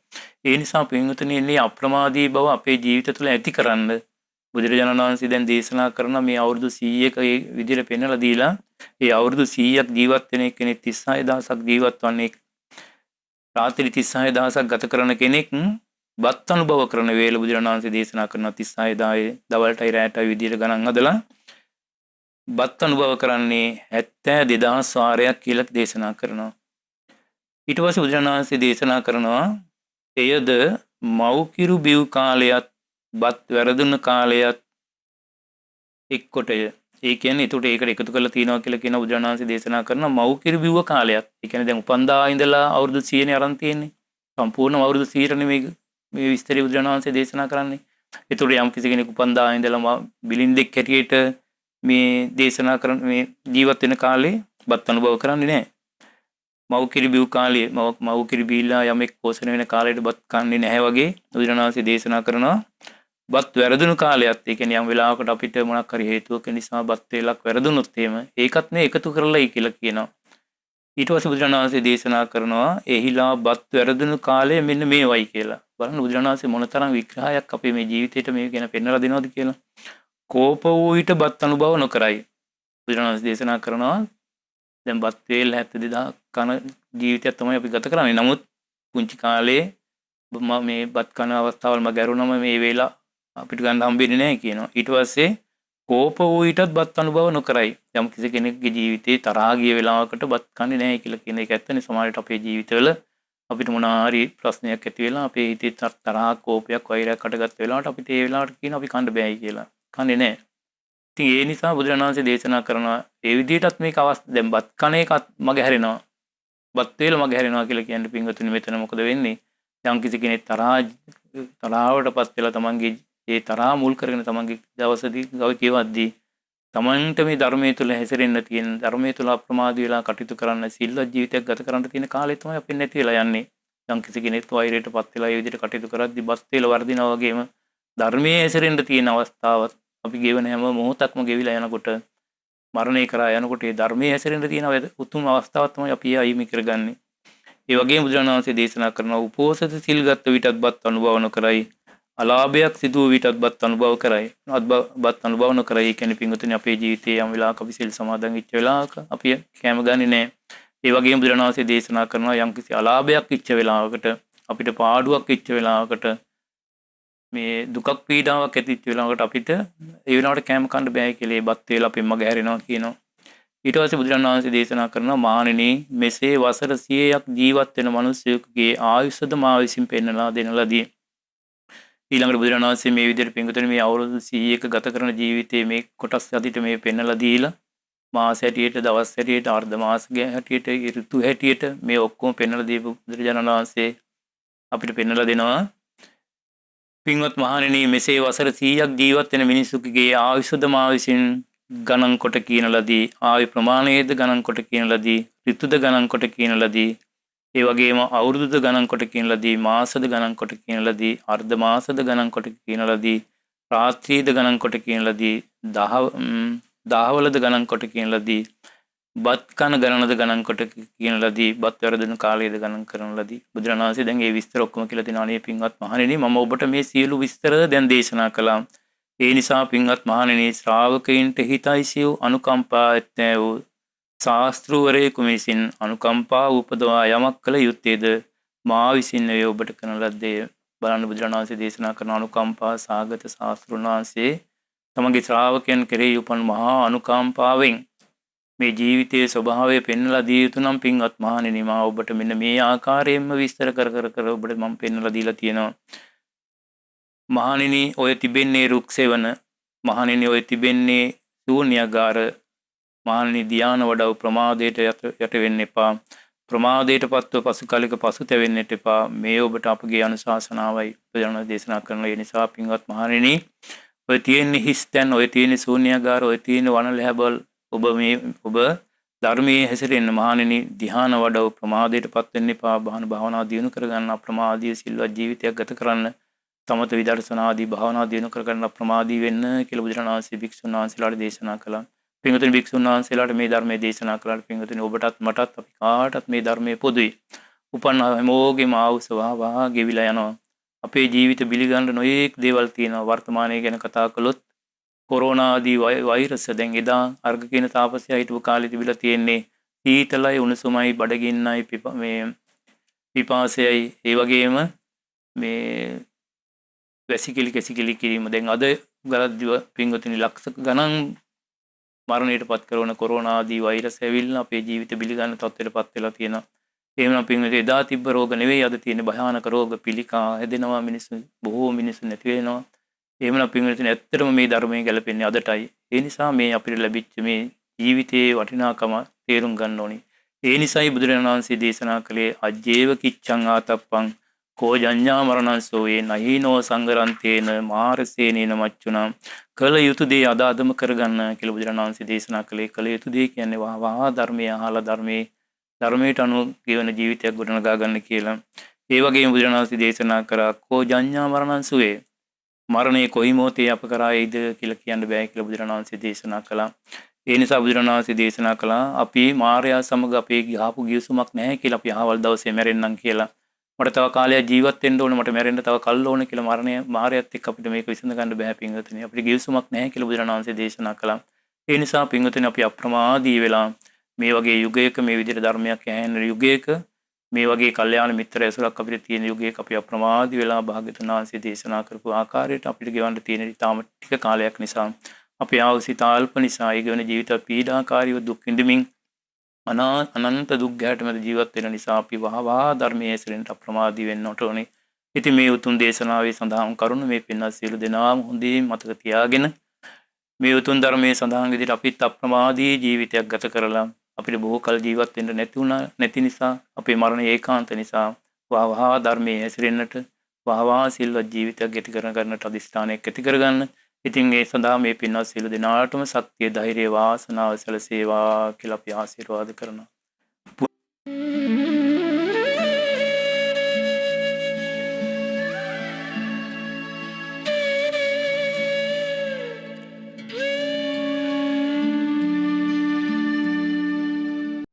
ඒ නිසා පින්වතුනි මේ අප්‍රමාදී බව අපේ ජීවිත තුළ ඇති කරන්න බුදුරජාණන් වහන්සේ දැන් දේශනා කරන මේ අවුරුදු 100ක ඒ විදිහට පෙන්වලා දීලා ඒ අවුරුදු 100ක් ජීවත් වෙන කෙනෙක් 36000ක් ජීවත් වන්නේ රාත්‍රී 36000ක් ගත කරන කෙනෙක් බත් අනුභව කරන වේල බුදුරජාණන් වහන්සේ දේශනා කරන 36000 දවල්ටයි රැටයි විදිහට ගණන් හදලා බත් අනුභව කරන්නේ 72000 වාරයක් කියලා දේශනා කරනවා. ඊට පස්සේ බුදුරජාණන් වහන්සේ දේශනා කරනවා එයද මව්කිරු බිව් කාලයත් බත් වැරදුන කාලයත් එක්කොටය. ඒ කියන්නේ ඒකට එකතු කරලා තියනවා කියලා කියන බුදුරජාණන් වහන්සේ දේශනා කරන මව්කිරු බිව්ව කාලයත්. ඒ කියන්නේ දැන් උපන්දා ඉඳලා අවුරුදු 100 නේ අරන් තියෙන්නේ. සම්පූර්ණ අවුරුදු 100 නෙමෙයි මේ විස්තරي බුදුරජාණන් වහන්සේ දේශනා කරන්නේ. ඒතකොට යම් කිසි කෙනෙකු උපන්දා ඉඳලා බිලින්දෙක් හැටියට මේ දේශනා කරන මේ ජීවත් වෙන කාලේ බත් අනුභව කරන්නේ නැහැ. මව්කිරි බිව් කාලේ මව්කිරි බීලා යමෙක් පෝෂණය වෙන කාලයට බත් කන්නේ නැහැ වගේ බුදුරජාණන් වහන්සේ දේශනා කරනවා. බත් වැරදුණු කාලයත් ඒ කියන්නේ යම් වෙලාවකට අපිට මොනක් හරි හේතුවක නිසා බත් වේලක් වැරදුනොත් එහෙම ඒකත් නේ එකතු කරලායි කියලා කියනවා. ඊට පස්සේ බුදුරජාණන් වහන්සේ දේශනා කරනවා එහිලා බත් වැරදුණු කාලය මෙන්න මේවයි කියලා. බලන්න බුදුරජාණන් වහන්සේ මොනතරම් විග්‍රහයක් අපේ මේ ජීවිතේට මේ ගැන පෙන්වලා දෙනවද කියලා. කෝප වූ විට බත් අනුභව නොකරයි. බුදුරජාණන් වහන්සේ දේශනා කරනවා දැන් බත් වේල් 72000 කන ජීවිතයක් තමයි අපි ගත කරන්නේ. නමුත් පුංචි කාලේ මේ බත් කන අවස්ථාවල් මම ගැරුණම මේ වේලා අපිට ගන්න හම්බෙන්නේ නැහැ කියනවා. ඊට පස්සේ කෝප වූ විටත් බත් අනුභව නොකරයි. යම් කිසි කෙනෙකුගේ ජීවිතේ තරහා ගිය වෙලාවකට බත් කන්නේ නැහැ කියලා කියන එක ඇත්තනේ. සමහරවිට අපේ ජීවිතවල අපිට මොන හරි ප්‍රශ්නයක් ඇති වෙලා අපේ හිතේ තරහා කෝපයක් වෛරයක් අටගත් වෙලාවට අපිට ඒ වෙලාවට කියන අපි කන්න බෑයි කියලා. කන්නේ නැහැ. ඉතින් ඒ නිසා බුදුරජාණන් වහන්සේ දේශනා කරනවා ඒ විදිහටත් මේක දැන් බත් කන එකත් මගේ හැරෙනවා. බත් වේල මගේ හැරෙනවා කියලා කියන්නේ පින්වතුනි මෙතන මොකද වෙන්නේ? යම් කිසි කෙනෙක් තරහවටපත් වෙලා තමන්ගේ ඒ තරහා මුල් කරගෙන තමන්ගේ දවසදී ගවතියවද්දී තමන්ට මේ ධර්මයේ තුල හැසිරෙන්න තියෙන ධර්මයේ තුල අප්‍රමාදී වෙලා කටයුතු කරන්න සිල්වත් ජීවිතයක් ගත කරන්න තියෙන කාලය තමයි අපි නැති වෙලා යන්නේ. යම් කිසි කෙනෙක් වෛරයටපත් වෙලා ඒ විදිහට කටයුතු කරද්දී බත් වේල වර්ධිනවා වගේම ධර්මයේ හැසිරෙන්න තියෙන අවස්ථාවත් අපි ගෙවන හැම මොහොතක්ම ගෙවිලා යනකොට මරණය කරා යනකොට ඒ ධර්මයේ හැසිරෙන්න තියෙන උතුම් අවස්ථාවක් තමයි අපි අයිමි කරගන්නේ. ඒ වගේම බුදුරජාණන් වහන්සේ දේශනා කරනවා උපෝසත සිල් ගත්ත විටත් බත් අනුභව නොකරයි. අලාභයක් සිදු වූ විටත් බත් අනුභව කරයි. බත් අනුභව නොකරයි කියන්නේ පින්වතුනි අපේ ජීවිතයේ යම් වෙලාවක අපි සිල් සමාදන් වෙච්ච වෙලාවක අපි කැම ගන්නේ නැහැ. ඒ වගේම බුදුරජාණන් වහන්සේ දේශනා කරනවා යම් කිසි අලාභයක් ඉච්ච වෙලාවකට අපිට පාඩුවක් ඉච්ච වෙලාවකට මේ දුකක් පීඩාවක් ඇතිවෙච්ච වෙලාවකට අපිට ඒ වෙලාවට කැම කන්න බෑ කියලා ඒ බත් වේල අපෙන් මග හැරෙනවා කියනවා. ඊට පස්සේ බුදුරජාණන් වහන්සේ දේශනා කරනවා මහණෙනි මෙසේ වසර 100ක් ජීවත් වෙන මිනිසෙකුගේ ආයුෂද මා විසින් පෙන්වලා දෙන ලදී. ඊළඟට බුදුරජාණන් වහන්සේ මේ විදිහට පින්වතුනි මේ අවුරුදු 100ක ගත කරන ජීවිතයේ මේ කොටස් අදිට මේ පෙන්වලා දීලා මාස හැටියට දවස් හැටියට අර්ධ මාස හැටියට ඍතු හැටියට මේ ඔක්කොම පෙන්වලා දීපු බුදුරජාණන් වහන්සේ අපිට පෙන්වලා දෙනවා පින්වත් මහණෙනි මෙසේ වසර 100ක් ජීවත් වෙන මිනිසෙකුගේ ආයුෂද මා විසින් ගණන් කොට කියන ලදී ආයු ප්‍රමාණයේද ගණන් කොට කියන ලදී ඍතුද ගණන් කොට කියන ලදී ඒ වගේම අවුරුදුද ගණන් කොට කියන ලදී මාසද ගණන් කොට කියන ලදී අර්ධ මාසද ගණන් කොට කියන ලදී රාත්‍රීද ගණන් කොට කියන ලදී දහවලද ගණන් කොට කියන ලදී බත් කන ගණනද ගණන් කොට කියන ලදී බත් වර්ධන කාලයේද ගණන් කරන ලදී බුදුරණන් වහන්සේ දැන් මේ විස්තර ඔක්කොම කියලා දෙනවා නේ පින්වත් මහණෙනි මම ඔබට මේ සියලු විස්තර දැන් දේශනා කළා ඒ නිසා පින්වත් මහණෙනි ශ්‍රාවකයන්ට හිතයිසිය අනුකම්පා ඇත්තේ වූ ශාස්ත්‍රවරයෙකු විසින් අනුකම්පා උපදවා යමක් කළ යුත්තේද මා විසින් වේ ඔබට කරන ලද්දේ බලන්න බුදුරණන් වහන්සේ දේශනා කරන අනුකම්පා සාගත ශාස්ත්‍රඥ වහන්සේ තමගේ ශ්‍රාවකයන් කෙරෙහි උපන් මහා අනුකම්පාවෙන් මේ ජීවිතයේ ස්වභාවය පෙන්වලා දී යුතු නම් පින්වත් මහණෙනි මා ඔබට මෙන්න මේ ආකාරයෙන්ම විස්තර කර ඔබට මම පෙන්වලා දීලා තියෙනවා මහණෙනි ඔය තිබෙන්නේ රුක් සෙවන මහණෙනි ඔය තිබෙන්නේ ශූන්‍යගාර මහණෙනි ධානය වඩව ප්‍රමාදයට යට වෙන්න එපා ප්‍රමාදයට පත්ව පසු කාලික පසුතැවෙන්නට එපා මේ ඔබට අපගේ අනුශාසනාවයි ප්‍රජාන දේශනා කරන ඒ නිසා පින්වත් මහණෙනි ඔය තියෙන හිස්තැන් ඔය තියෙන ශූන්‍යගාර ඔය තියෙන වනලැබල් ඔබ ධර්මයේ හැසිරෙන්න මහණෙනි ධ්‍යාන වඩව ප්‍රමාදයට පත් වෙන්න එපා භාවනා දියුණු කරගන්න අප්‍රමාදී සිල්වත් ජීවිතයක් ගත කරන්න තමත විදර්ශනා ආදී භාවනා දියුණු කරගන්න අප්‍රමාදී වෙන්න කියලා බුදුරණන් වහන්සේ භික්ෂුන් වහන්සේලාට දේශනා කළා. පින්වතුනි භික්ෂුන් වහන්සේලාට මේ ධර්මයේ දේශනා කළාට පින්වතුනි ඔබටත් මටත් අපි කාටත් මේ ධර්මයේ පොදුයි. උපන් හැමෝගෙම ආවුස වහා ගෙවිලා යනවා. අපේ ජීවිත බිලිගන්න නොයේක් දේවල් තියෙනවා. වර්තමානයේ ගැන කතා කළොත් කොරෝනා ආදී වෛරස් දැන් එදා අර්ග කියන තාපසයා හිටපු කාලේ තිබිලා තියෙන්නේ සීතලයි උණුසුමයි බඩගින්නයි මේ පිපාසයයි ඒ වගේම මේ වැසිකිලි කැසිකිලි කිරීම දැන් අද ගලද්දිව පින්වතුනි ලක්ෂ ගණන් මරණයටපත් කරන කොරෝනා ආදී වෛරස් ඇවිල්ලා අපේ ජීවිත බිලිගන්න තත්ත්වයටපත් වෙලා තියෙනවා. එහෙනම් පින්වතුනි එදා තිබ්බ රෝග නෙවෙයි අද තියෙන භයානක රෝග පිළිකා හැදෙනවා මිනිස්සු බොහෝ මිනිස්සු නැති වෙනවා. එහෙමනම් පින්වතුනි ඇත්තටම මේ ධර්මයේ ගැලපෙන්නේ අදටයි. ඒ නිසා මේ අපිට ලැබිච්ච මේ ජීවිතයේ වටිනාකම තේරුම් ගන්න ඕනි. ඒ නිසායි බුදුරජාණන් වහන්සේ දේශනා කළේ අජ්ජේව කිච්ඡං ආතප්පං කෝ ජඤ්ඤා මරණංසෝ යේ නහීනෝ සංගරන්තේන මාරසේනේන මච්චුනා කල යුතු දේ අදාදම කරගන්න කියලා බුදුරජාණන් වහන්සේ දේශනා කළේ. කල යුතු දේ කියන්නේ වහා ධර්මයේ අහලා ධර්මයට අනුව ජීවන ජීවිතයක් ගොඩනගා ගන්න කියලා. ඒ වගේම බුදුරජාණන් වහන්සේ දේශනා කරා කෝ ජඤ්ඤා මරණංසුවේ මරණය කොයි මොහොතේ අප කරා එයිද කියලා කියන්න බෑ කියලා බුදුරජාණන් වහන්සේ දේශනා කළා. ඒ නිසා බුදුරජාණන් වහන්සේ දේශනා කළා අපි මායя සමග අපේ ගහපු ගිවිසුමක් නැහැ කියලා අපි අහවල් දවසේ මැරෙන්නම් කියලා. මට තව කාලයක් ජීවත් වෙන්න ඕනේ මට මැරෙන්න තව කල් ඕනේ කියලා මායයත් එක්ක අපිට මේක විසඳ ගන්න බෑ පින්වතුනි. අපිට ගිවිසුමක් නැහැ කියලා බුදුරජාණන් වහන්සේ දේශනා කළා. ඒ නිසා පින්වතුනි අපි අප්‍රමාදී වෙලා මේ වගේ යුගයක මේ විදිහට ධර්මයක් ඇහෙන යුගයක මේ වගේ කල්යාණ මිත්‍ර ඇසුරක් අපිට තියෙන යුගයක අපි අප්‍රමාදී වෙලා භාග්‍යවතුන් වහන්සේ දේශනා කරපු ආකාරයට අපිට ගෙවන්න තියෙන ඊටාම ටික කාලයක් නිසා අපි ආවසිත අල්ප නිසා ඒ ගෙවන ජීවිත පීඩාකාරීව දුක් විඳමින් අනන්ත දුක් ගැට මැද ජීවත් වෙන නිසා අපි වහවහ ධර්මයේ හැසිරෙන්න අප්‍රමාදී වෙන්න ඕනේ. ඉතින් මේ උතුම් දේශනාවේ සඳහන් කරුණු මේ පින්වත් සියලු දෙනාම හොඳින් මතක තියාගෙන මේ උතුම් ධර්මයේ සඳහන් විදිහට අපිත් අප්‍රමාදී ජීවිතයක් ගත කරලා අපිට බොහෝ කල ජීවත් වෙන්න නැති නිසා අපේ මරණ ඒකාන්ත නිසා වහවහ ධර්මයේ හැසිරෙන්නට වහවහ සිල්වත් ජීවිතයක් ගත කරගන්නට අදිස්ථානයක් ඇති කරගන්න. ඉතින් ඒ සඳහා මේ පින්වත් සියලු දෙනාටම ශක්තිය ධෛර්යය වාසනාව සැලසේවා කියලා අපි ආශිර්වාද කරනවා.